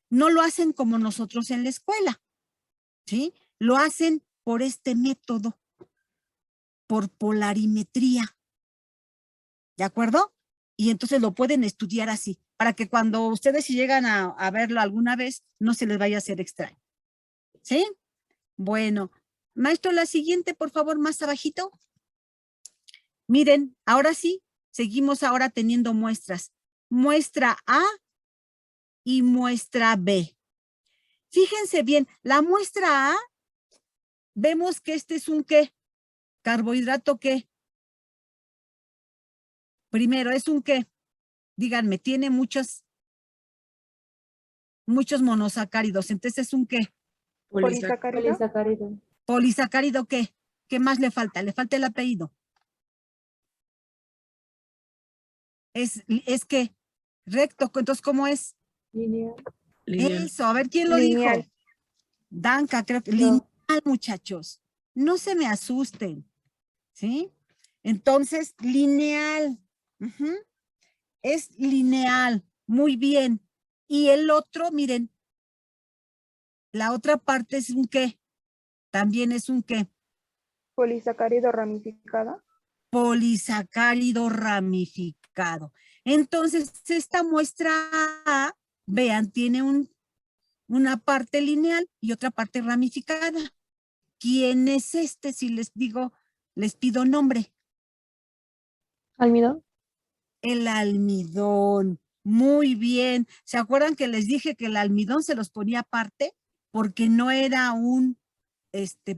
no lo hacen como nosotros en la escuela, ¿sí? Lo hacen por este método, por polarimetría. ¿De acuerdo? Y entonces lo pueden estudiar así, para que cuando ustedes si llegan a verlo alguna vez, no se les vaya a hacer extraño. ¿Sí? Bueno, maestro, la siguiente, por favor, más abajito. Miren, ahora sí, seguimos ahora teniendo muestras. Muestra A y muestra B. Fíjense bien, la muestra A, vemos que este es un ¿qué? ¿Carbohidrato qué? Primero, ¿es un qué? Díganme, tiene muchos monosacáridos. Entonces, ¿es un qué? Polisacárido. ¿Polisacárido qué? ¿Qué más le falta? Le falta el apellido. ¿Es qué? Recto. Entonces, ¿cómo es? Lineal. Lineal. Eso, a ver, ¿quién lo Lineal. dijo? Danka, creo que Yo. lineal, muchachos. No se me asusten, ¿sí? Entonces, lineal. Ujú. Es lineal, muy bien. Y el otro, miren, la otra parte es un qué. También es un qué. Polisacárido ramificada. Polisacárido ramificado. Entonces, esta muestra A, vean, tiene una parte lineal y otra parte ramificada. ¿Quién es este? Si les digo, les pido nombre. Almidón. El almidón. Muy bien. ¿Se acuerdan que les dije que el almidón se los ponía aparte? Porque no era un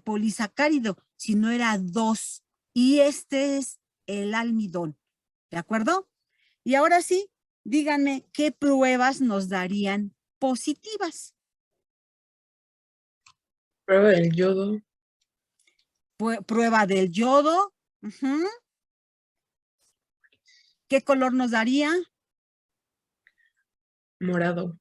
polisacárido, sino era dos. Y este es el almidón. ¿De acuerdo? Y ahora sí, díganme qué pruebas nos darían positivas. Prueba del yodo. Prueba del yodo. Ujú. ¿Qué color nos daría? Morado.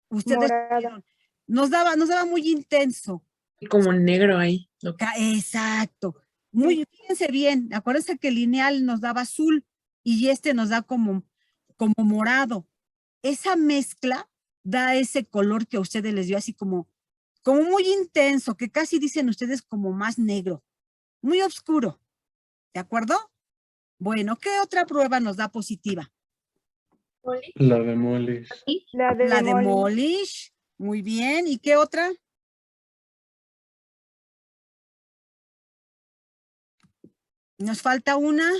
Ustedes vieron. Nos daba muy intenso. Y como negro ahí. ¿no? Exacto. Muy, fíjense bien, acuérdense que el lineal nos daba azul y este nos da como morado. Esa mezcla da ese color que a ustedes les dio así como muy intenso, que casi dicen ustedes como más negro, muy oscuro. ¿De acuerdo? Bueno, ¿qué otra prueba nos da positiva? La de Molish. La de La de Molish. Molish. Muy bien. ¿Y qué otra? Nos falta una.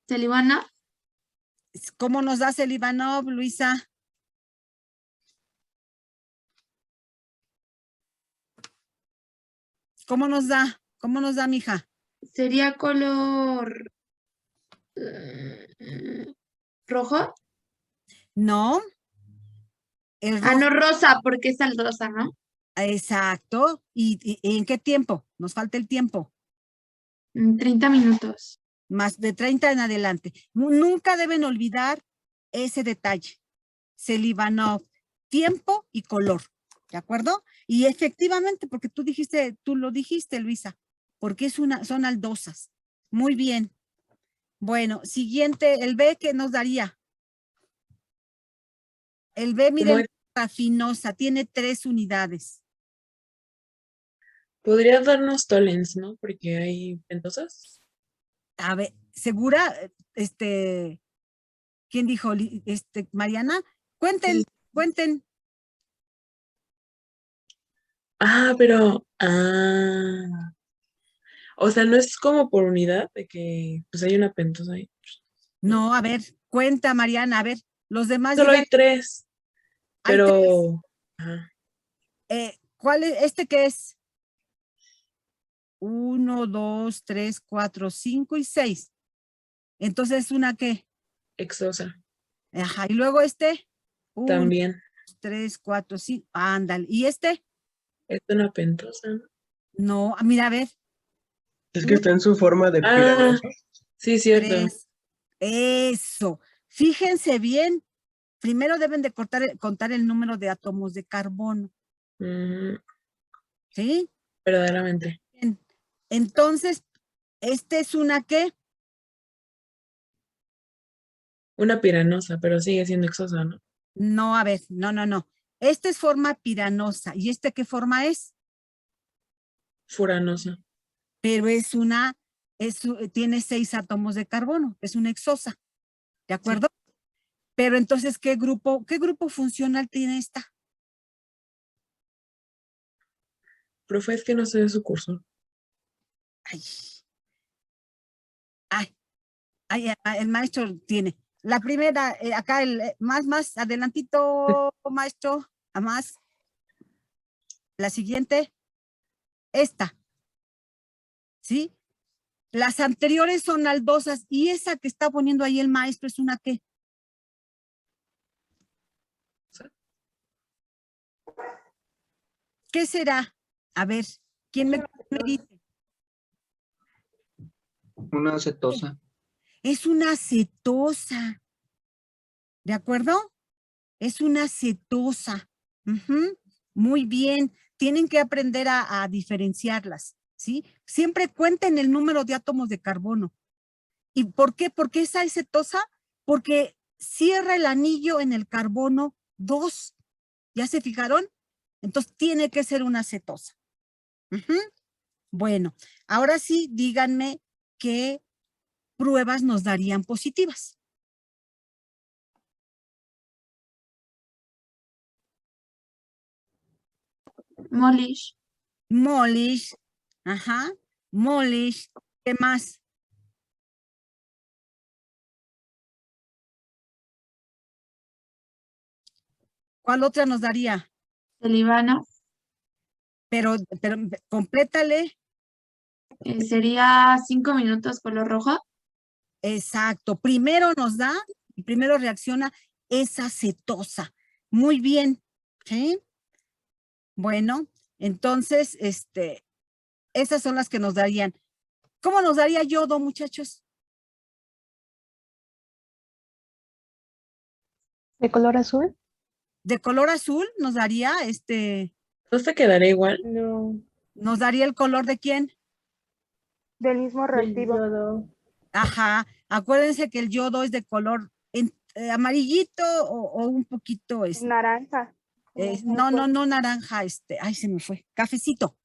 Celibanov. ¿Cómo nos da Celibanov, Luisa? ¿Cómo nos da? ¿Cómo nos da, mija? Sería color rojo. No. El Ah, no, rojo. rosa, porque es saldosa, ¿no? Exacto. ¿Y en qué tiempo? Nos falta el tiempo. 30 minutos. Más de 30 en adelante. Nunca deben olvidar ese detalle. Celibanov, tiempo y color. ¿De acuerdo? Y efectivamente, porque tú lo dijiste, Luisa, porque son aldosas. Muy bien. Bueno, siguiente, el B, ¿qué nos daría? El B, miren, rafinosa, tiene 3 unidades. Podría darnos tolens, ¿no? Porque hay ventosas. A ver, ¿segura? ¿Quién dijo? Mariana, cuenten, Sí. cuenten. Pero, o sea, no es como por unidad de que pues hay una pentosa ahí. No, a ver, cuenta, Mariana, a ver, los demás Solo digan. hay 3, Hay 3. pero, ajá. ¿Cuál es? ¿Qué es? 1, 2, 3, 4, 5 y 6. Entonces, ¿una qué? Exosa. Ajá, y luego 1, También. 2, 3, 4, 5. Ándale. ¿Y este? Es una pentosa, ¿no? No, mira, a ver. Es que está en su forma de piranosa. Sí, cierto. 3. Eso. Fíjense bien. Primero deben de contar el número de átomos de carbono. ¿Sí? Verdaderamente. Bien. Entonces, es una ¿qué? Una piranosa, pero sigue siendo exosa, ¿no? No, a ver, no. Esta es forma piranosa. ¿Y qué forma es? Furanosa. Pero tiene 6 átomos de carbono, es una exosa. ¿De acuerdo? Sí. Pero entonces, ¿qué grupo funcional tiene esta? Profe, es que no sé de su curso. El maestro tiene. La primera, acá, más adelantito, maestro, a más. La siguiente, esta. ¿Sí? Las anteriores son aldosas y esa que está poniendo ahí el maestro es una ¿qué? ¿Qué será? A ver, ¿quién me dice? Una acetosa. Es una cetosa. ¿De acuerdo? Es una cetosa. Ujú. Muy bien. Tienen que aprender a diferenciarlas, ¿sí? Siempre cuenten el número de átomos de carbono. ¿Y por qué? ¿Por qué esa es cetosa? Porque cierra el anillo en el carbono 2. ¿Ya se fijaron? Entonces tiene que ser una cetosa. Ujú. Bueno, ahora sí, díganme qué pruebas nos darían positivas. Molish. Molish. Ajá. Molish. ¿Qué más? ¿Cuál otra nos daría? Celibano. Pero complétale. Sería 5 minutos color rojo. Exacto. Primero nos da, y primero reacciona esa cetosa. Muy bien. ¿Sí? Bueno, entonces, esas son las que nos darían. ¿Cómo nos daría yodo, muchachos? ¿De color azul? De color azul nos daría ¿No se quedaría igual? No. ¿Nos daría el color de quién? Del mismo reactivo. Yodo. Ajá. Acuérdense que el yodo es de color amarillito o un poquito, Naranja. no naranja, ay, se me fue. Cafecito.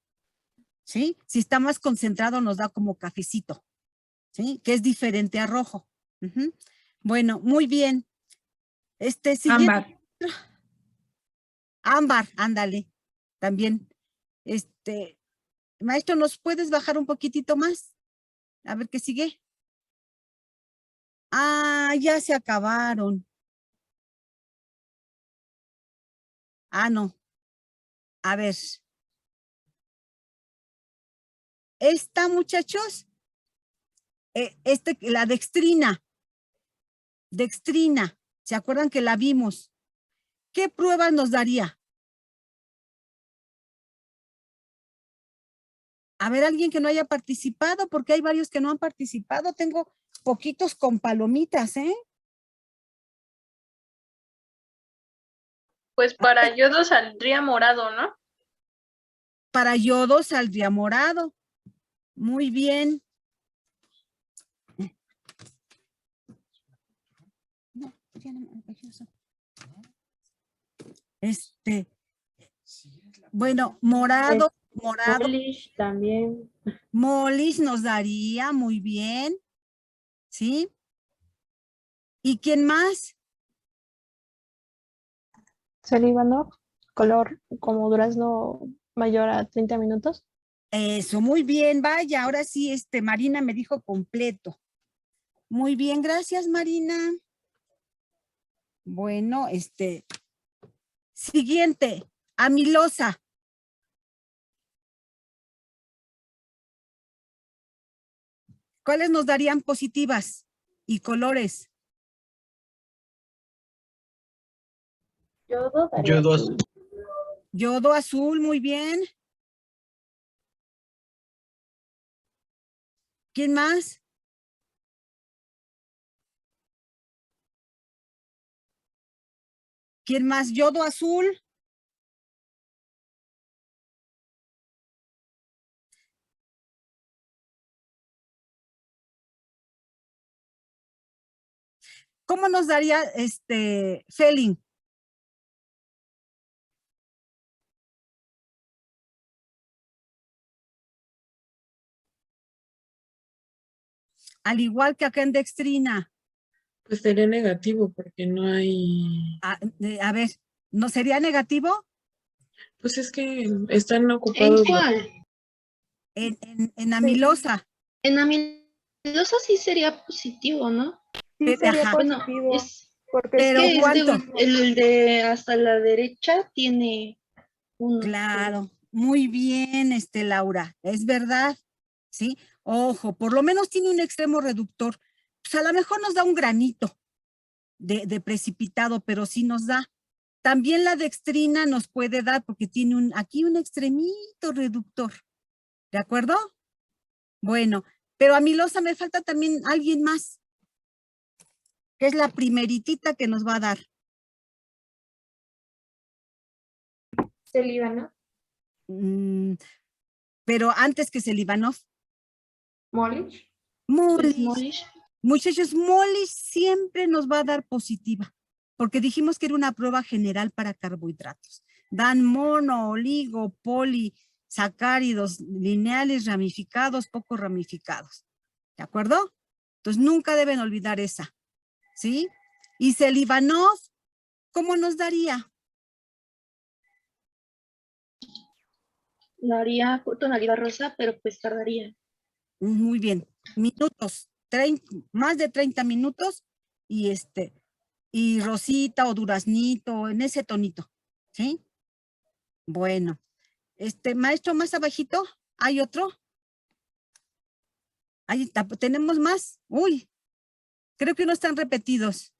¿Sí? Si está más concentrado nos da como cafecito. ¿Sí? Que es diferente a rojo. Ujú. Bueno, muy bien. Siguiente. Ámbar. Ámbar, ándale. También. Maestro, ¿nos puedes bajar un poquitito más? A ver qué sigue. Ah, ya se acabaron. Ah, no. A ver. Esta, muchachos, la dextrina. Dextrina. ¿Se acuerdan que la vimos? ¿Qué pruebas nos daría? A ver, alguien que no haya participado, porque hay varios que no han participado. Tengo poquitos con palomitas, ¿eh? Pues para yodo saldría morado, ¿no? Para yodo saldría morado. Muy bien. No, ya no, bueno, morado. Molish también. Molish nos daría, muy bien. ¿Sí? ¿Y quién más? Celibano, color como durazno mayor a 30 minutos. Eso, muy bien, vaya, ahora sí, Marina me dijo completo. Muy bien, gracias, Marina. Bueno, siguiente, amilosa. ¿Cuáles nos darían positivas y colores? Yodo azul. Yodo azul, muy bien. ¿Quién más? ¿Quién más? Yodo azul. ¿Cómo nos daría Felin? Al igual que acá en dextrina. Pues sería negativo porque no hay... A ver, ¿no sería negativo? Pues es que están ocupados. ¿En cuál? En amilosa. En amilosa sí sería positivo, ¿no? Sí, sería Ajá. positivo. Bueno, porque pero es ¿cuánto? el de hasta la derecha tiene uno. Claro, muy bien, Laura, es verdad, ¿sí? Ojo, por lo menos tiene un extremo reductor. Pues a lo mejor nos da un granito de precipitado, pero sí nos da. También la dextrina nos puede dar porque tiene aquí un extremito reductor. ¿De acuerdo? Bueno, pero amilosa me falta también alguien más. que es la primeritita que nos va a dar. Selivanov. Pero antes que Selivanov. Molich. Molich. Muchachos, Molich siempre nos va a dar positiva, porque dijimos que era una prueba general para carbohidratos. Dan mono, oligo, poli, sacáridos, lineales, ramificados, poco ramificados. ¿De acuerdo? Entonces nunca deben olvidar esa. ¿Sí? Y Selivanov, ¿cómo nos daría? Lo haría tonalidad rosa, pero pues tardaría. Muy bien. Minutos. Más de 30 minutos y rosita o duraznito, en ese tonito. ¿Sí? Bueno. Maestro, más abajito, ¿hay otro? Ahí está, ¿tenemos más? Uy, creo que no están repetidos.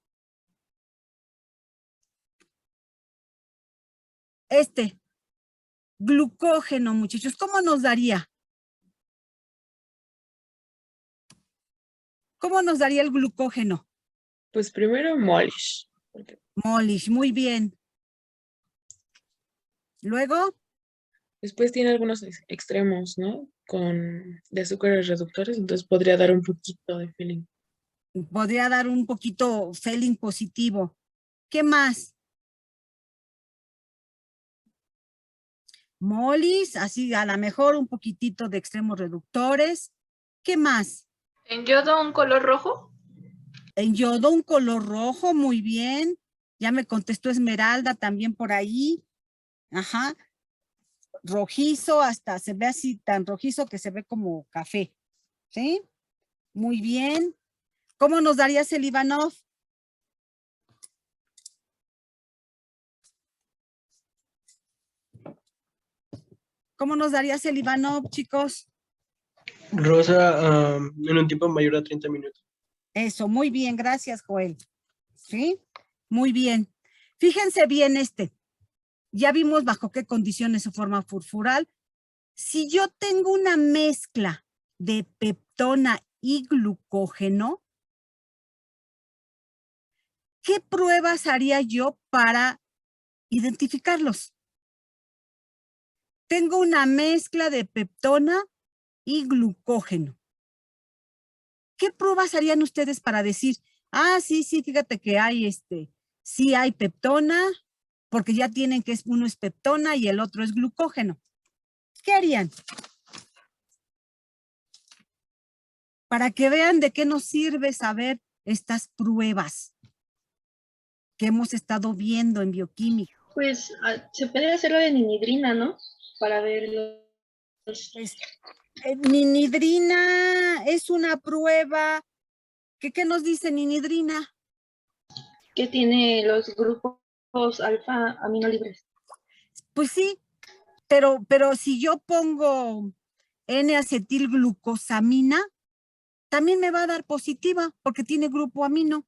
Glucógeno, muchachos, ¿cómo nos daría? ¿Cómo nos daría el glucógeno? Pues primero Molich. Molich, muy bien. Luego. Después tiene algunos extremos, ¿no? De azúcares reductores, entonces podría dar un poquito de feeling. Podría dar un poquito feeling positivo. ¿Qué más? Molis, así a lo mejor un poquitito de extremos reductores. ¿Qué más? ¿En yodo un color rojo? En yodo un color rojo, muy bien. Ya me contestó Esmeralda también por ahí. Ajá. Rojizo, hasta se ve así tan rojizo que se ve como café. ¿Sí? Muy bien. ¿Cómo nos daría Selivanov? ¿Cómo nos daría Selivanov, chicos? Rosa, en un tiempo mayor a 30 minutos. Eso, muy bien, gracias, Joel. ¿Sí? Muy bien. Fíjense bien Ya vimos bajo qué condiciones se forma furfural. Si yo tengo una mezcla de peptona y glucógeno, ¿qué pruebas haría yo para identificarlos? Tengo una mezcla de peptona y glucógeno. ¿Qué pruebas harían ustedes para decir, sí, fíjate que hay sí hay peptona, porque ya tienen que uno es peptona y el otro es glucógeno? ¿Qué harían? Para que vean de qué nos sirve saber estas pruebas que hemos estado viendo en bioquímica. Pues se puede hacerlo de ninidrina, ¿no? Para ver los... Ninidrina es una prueba. ¿Qué nos dice ninidrina? Que tiene los grupos alfa aminolibres. Pues sí, pero si yo pongo N-acetilglucosamina, también me va a dar positiva porque tiene grupo amino,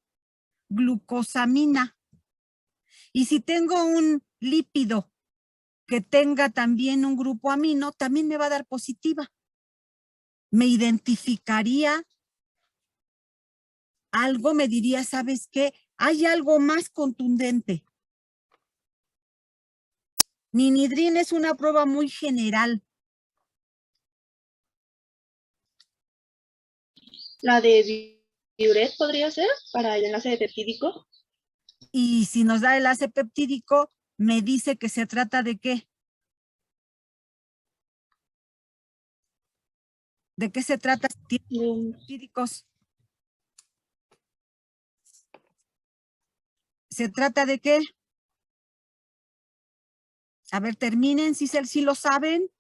glucosamina. Y si tengo un lípido que tenga también un grupo amino, también me va a dar positiva. Me identificaría algo, me diría, ¿sabes qué? Hay algo más contundente. Ninidrina es una prueba muy general. La de Biuret podría ser para el enlace peptídico. Y si nos da el enlace peptídico, me dice que se trata de ¿qué? ¿De qué se trata? Peptídicos. ¿Se trata de qué? A ver, terminen, si lo saben.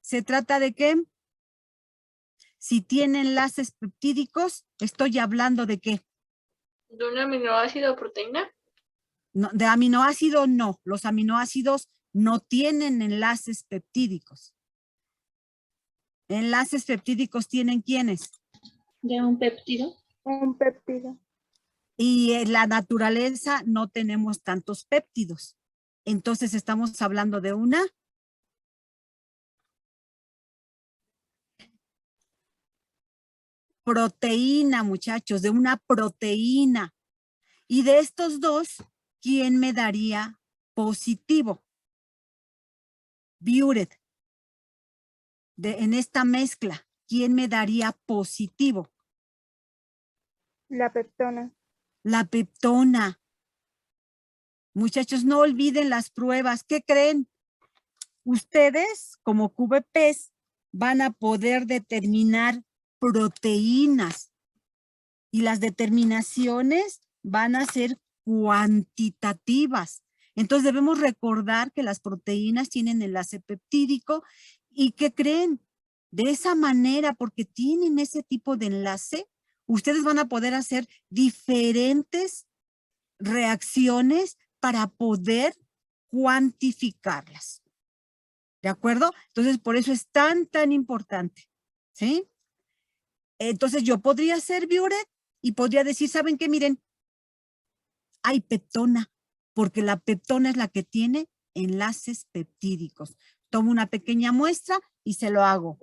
¿Se trata de qué? Si tiene enlaces peptídicos, estoy hablando de qué. ¿De un aminoácido o proteína? No, de aminoácido no. Los aminoácidos no tienen enlaces peptídicos. ¿Enlaces peptídicos tienen quiénes? De un péptido. Un péptido. Y en la naturaleza no tenemos tantos péptidos. Entonces estamos hablando de una proteína, muchachos, de una proteína. Y de estos dos, ¿quién me daría positivo? Biuret. En esta mezcla, ¿quién me daría positivo? La peptona. La peptona. Muchachos, no olviden las pruebas. ¿Qué creen? Ustedes, como QVPs, van a poder determinar proteínas. Y las determinaciones van a ser cuantitativas. Entonces debemos recordar que las proteínas tienen enlace peptídico y ¿qué creen? De esa manera, porque tienen ese tipo de enlace, ustedes van a poder hacer diferentes reacciones para poder cuantificarlas. ¿De acuerdo? Entonces, por eso es tan importante. ¿Sí? Entonces, yo podría hacer Biuret y podría decir, ¿saben qué? Miren, hay peptona, porque la peptona es la que tiene enlaces peptídicos. Tomo una pequeña muestra y se lo hago.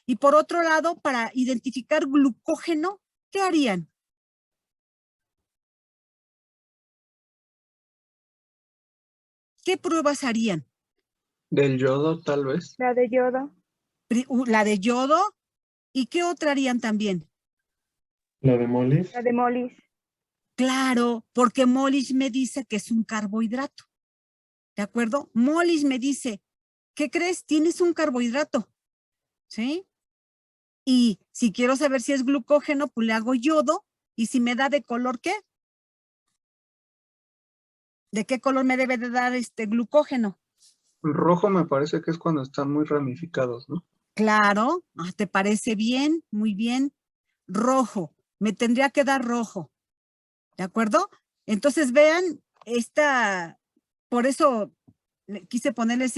Y por otro lado, para identificar glucógeno, ¿qué harían? ¿Qué pruebas harían? Del yodo, tal vez. La de yodo. La de yodo. ¿Y qué otra harían también? La de Mollis. La de Mollis. Claro, porque Mollis me dice que es un carbohidrato. ¿De acuerdo? Mollis me dice, ¿qué crees? Tienes un carbohidrato. ¿Sí? Y si quiero saber si es glucógeno, pues le hago yodo. Y si me da de color, ¿qué? ¿De qué color me debe de dar glucógeno? Rojo me parece que es cuando están muy ramificados, ¿no? Claro. ¿Te parece bien? Muy bien. Rojo. Me tendría que dar rojo. ¿De acuerdo? Entonces vean por eso quise ponerles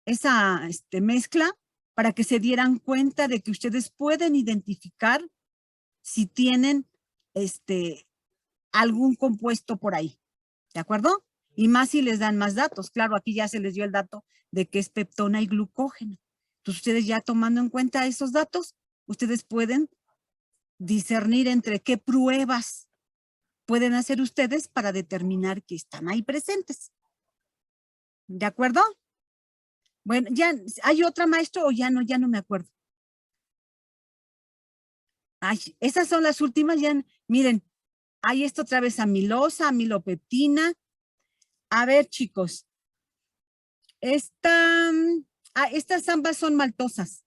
esa mezcla para que se dieran cuenta de que ustedes pueden identificar si tienen algún compuesto por ahí. ¿De acuerdo? Y más si les dan más datos. Claro, aquí ya se les dio el dato de que es peptona y glucógeno. Entonces ustedes ya tomando en cuenta esos datos, ustedes pueden discernir entre qué pruebas pueden hacer ustedes para determinar que están ahí presentes. ¿De acuerdo? Bueno, ya, ¿hay otra, maestro, o ya no me acuerdo? Ay, esas son las últimas, ya, miren, hay esto otra vez amilosa, amilopeptina. A ver, chicos, estas ambas son maltosas.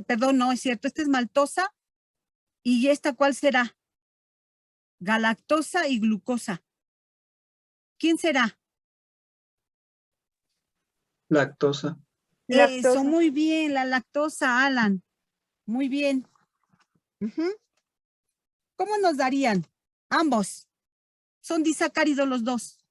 Perdón, no es cierto, esta es maltosa. ¿Y esta cuál será? Galactosa y glucosa. ¿Quién será? Lactosa. Eso, muy bien, la lactosa, Alan. Muy bien. ¿Cómo nos darían? Ambos. Son disacáridos los dos.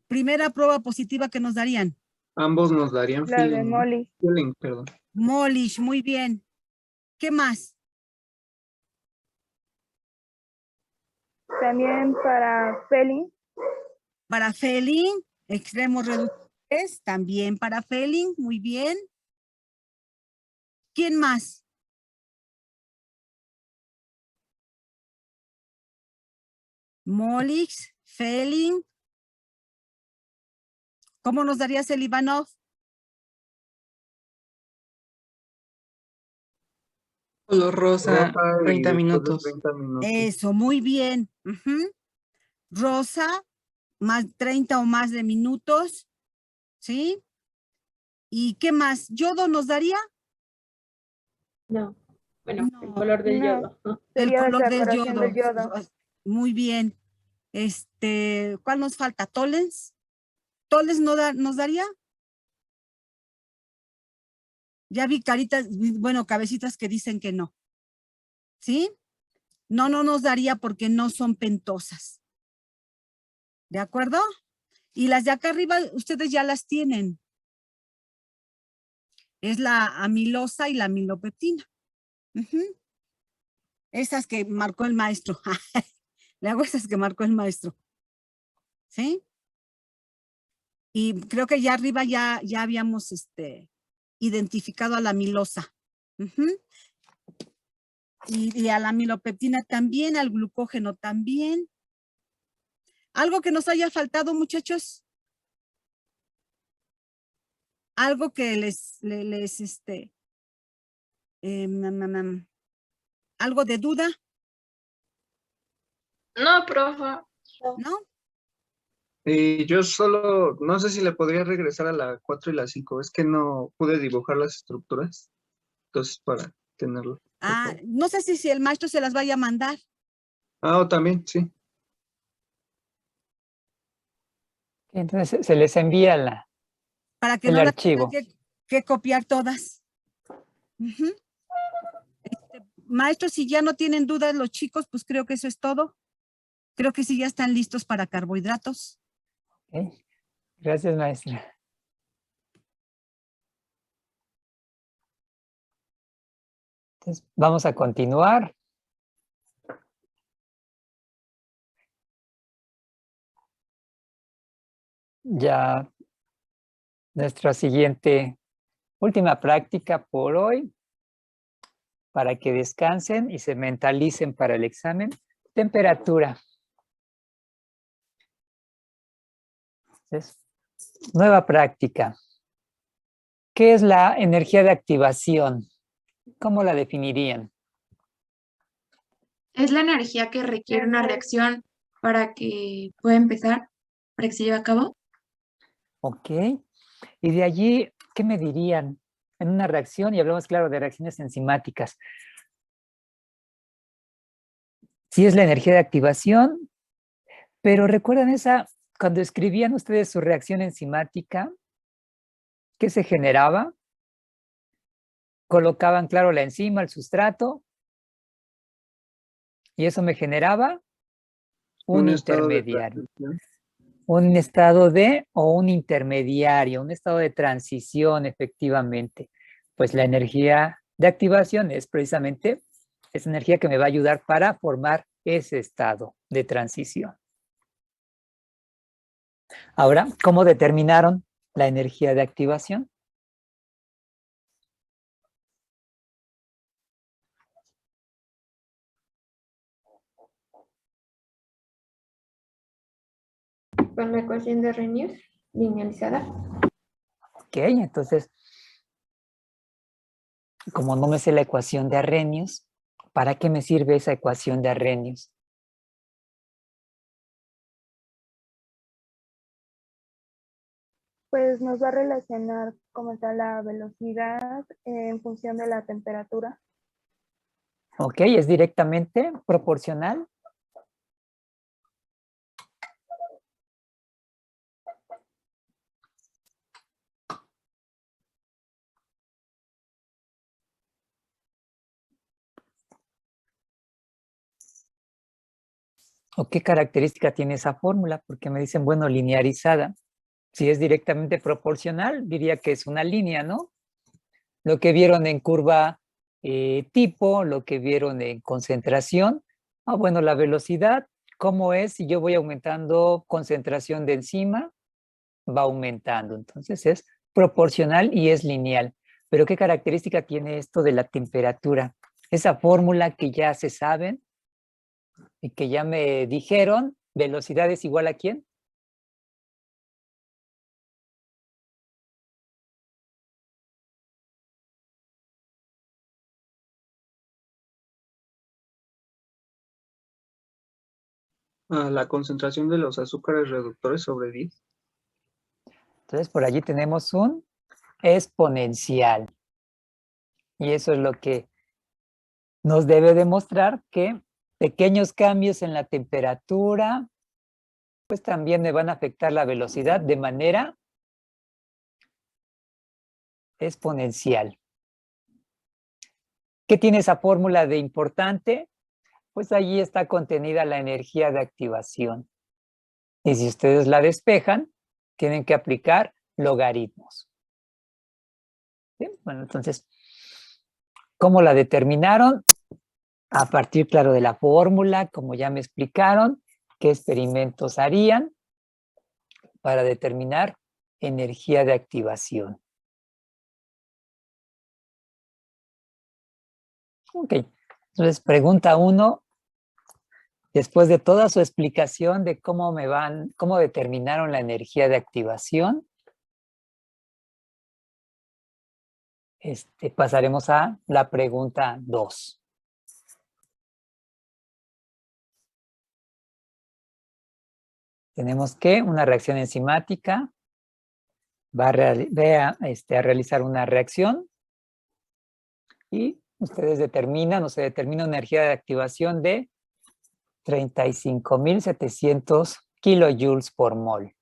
Primera prueba positiva que nos darían. Ambos nos darían La de Mollis. Feeling, perdón. Mollis, muy bien. ¿Qué más? También para Felin. Para Felin, extremos reductores, también para Felin, muy bien. ¿Quién más? Mollis, Felin. ¿Cómo nos darías el Ivanov? Color rosa, 30 minutos. 30 minutos. Eso, muy bien. Rosa, más 30 o más de minutos. ¿Sí? ¿Y qué más? ¿Yodo nos daría? No. Bueno, no, el color del yodo. ¿No? El color del yodo. Muy bien. ¿Cuál nos falta? ¿Tolens? ¿Tolens nos daría? Ya vi caritas, bueno, cabecitas que dicen que no. ¿Sí? No nos daría porque no son pentosas. ¿De acuerdo? Y las de acá arriba, ustedes ya las tienen. Es la amilosa y la amilopeptina. Esas que marcó el maestro. Le hago esas que marcó el maestro. ¿Sí? Y creo que ya arriba ya habíamos identificado a la amilosa. Ujú. Y a la amilopeptina también, al glucógeno también. ¿Algo que nos haya faltado, muchachos? ¿Algo que algo de duda? No, profe. ¿No? Y yo solo, no sé si le podría regresar a la 4 y la 5, es que no pude dibujar las estructuras, entonces para tenerlo. Ah, no sé si el maestro se las vaya a mandar. Ah, también, sí. Entonces se les envía Para que el no las archivo. tengan que copiar todas. Ujú. Maestro, si ya no tienen dudas los chicos, pues creo que eso es todo. Creo que sí ya están listos para carbohidratos. Ok. Gracias, maestra. Entonces, vamos a continuar. Ya nuestra última práctica por hoy, para que descansen y se mentalicen para el examen. Temperatura. Entonces, nueva práctica. ¿Qué es la energía de activación? ¿Cómo la definirían? Es la energía que requiere una reacción para que pueda empezar, para que se lleve a cabo. Ok. Y de allí, ¿qué me dirían? En una reacción, y hablamos, claro, de reacciones enzimáticas. Sí es la energía de activación, pero ¿recuerdan cuando escribían ustedes su reacción enzimática? ¿Qué se generaba? Colocaban, claro, la enzima, el sustrato, y eso me generaba un estado de intermediario. transición. Un estado o un intermediario, un estado de transición, efectivamente. Pues la energía de activación es precisamente esa energía que me va a ayudar para formar ese estado de transición. Ahora, ¿cómo determinaron la energía de activación? Con la ecuación de Arrhenius linealizada. Ok, entonces, como no me sé la ecuación de Arrhenius, ¿para qué me sirve esa ecuación de Arrhenius? Pues nos va a relacionar como está la velocidad en función de la temperatura. Ok, es directamente proporcional. ¿O qué característica tiene esa fórmula? Porque me dicen, bueno, linearizada. Si es directamente proporcional, diría que es una línea, ¿no? Lo que vieron en curva tipo, lo que vieron en concentración. Ah, bueno, la velocidad, ¿cómo es? Si yo voy aumentando concentración de enzima, va aumentando. Entonces es proporcional y es lineal. Pero ¿qué característica tiene esto de la temperatura? Esa fórmula que ya se saben y que ya me dijeron, velocidad es igual a ¿quién? A la concentración de los azúcares reductores sobre 10. Entonces por allí tenemos un exponencial. Y eso es lo que nos debe demostrar que pequeños cambios en la temperatura, pues también me van a afectar la velocidad de manera exponencial. ¿Qué tiene esa fórmula de importante? Pues allí está contenida la energía de activación. Y si ustedes la despejan, tienen que aplicar logaritmos. ¿Bien? Bueno, entonces, ¿cómo la determinaron? A partir, claro, de la fórmula, como ya me explicaron, qué experimentos harían para determinar energía de activación. Ok, entonces pregunta 1. Después de toda su explicación de cómo determinaron la energía de activación, pasaremos a la pregunta 2. Tenemos que una reacción enzimática va a realizar una reacción y ustedes determinan o se determina una energía de activación de 35.700 kilojoules por mol.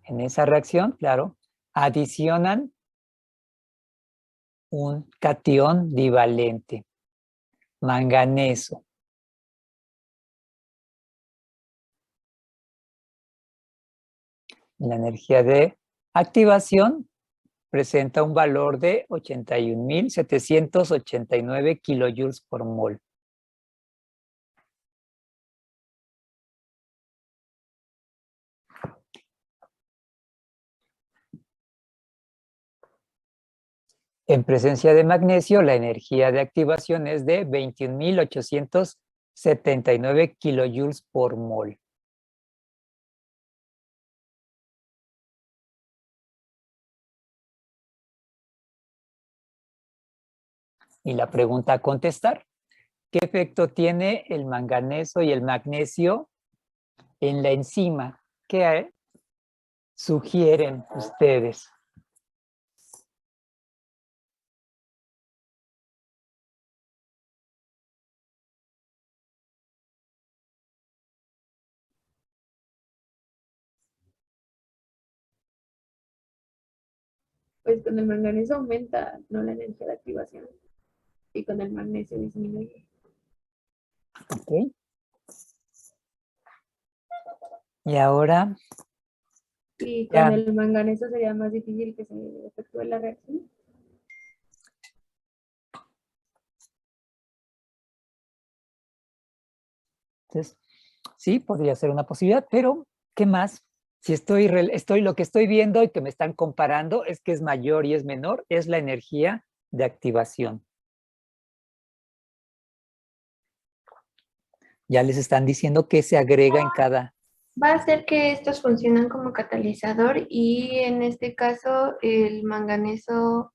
En esa reacción, claro, adicionan un catión divalente, manganeso. La energía de activación presenta un valor de 81.789 kilojoules por mol. En presencia de magnesio, la energía de activación es de 21.879 kilojoules por mol. Y la pregunta a contestar: ¿qué efecto tiene el manganeso y el magnesio en la enzima? ¿Qué sugieren ustedes? Pues con el manganeso aumenta, no la energía de activación. Y con el magnesio disminuye. Ok. Y ahora... Y con el manganeso sería más difícil que se efectúe la reacción. Entonces, sí, podría ser una posibilidad, pero ¿qué más? Si lo que estoy viendo y que me están comparando es que es mayor y es menor, es la energía de activación. Ya les están diciendo que se agrega en cada... Va a ser que estos funcionan como catalizador y en este caso el manganeso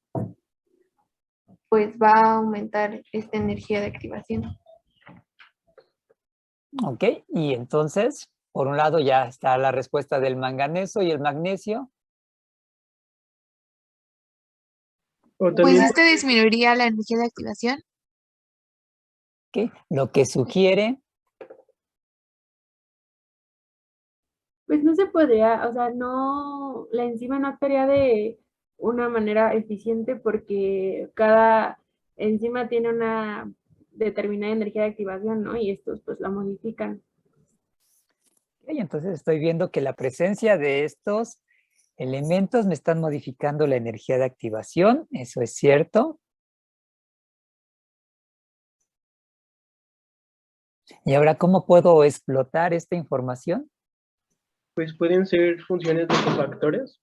pues va a aumentar esta energía de activación. Ok, y entonces, por un lado ya está la respuesta del manganeso y el magnesio. Pues esto disminuiría la energía de activación. Ok, lo que sugiere... Pues no se podría, o sea, no, la enzima no actuaría de una manera eficiente porque cada enzima tiene una determinada energía de activación, ¿no? Y estos pues la modifican. Y entonces estoy viendo que la presencia de estos elementos me están modificando la energía de activación, eso es cierto. Y ahora, ¿cómo puedo explotar esta información? Pues pueden ser funciones de cofactores,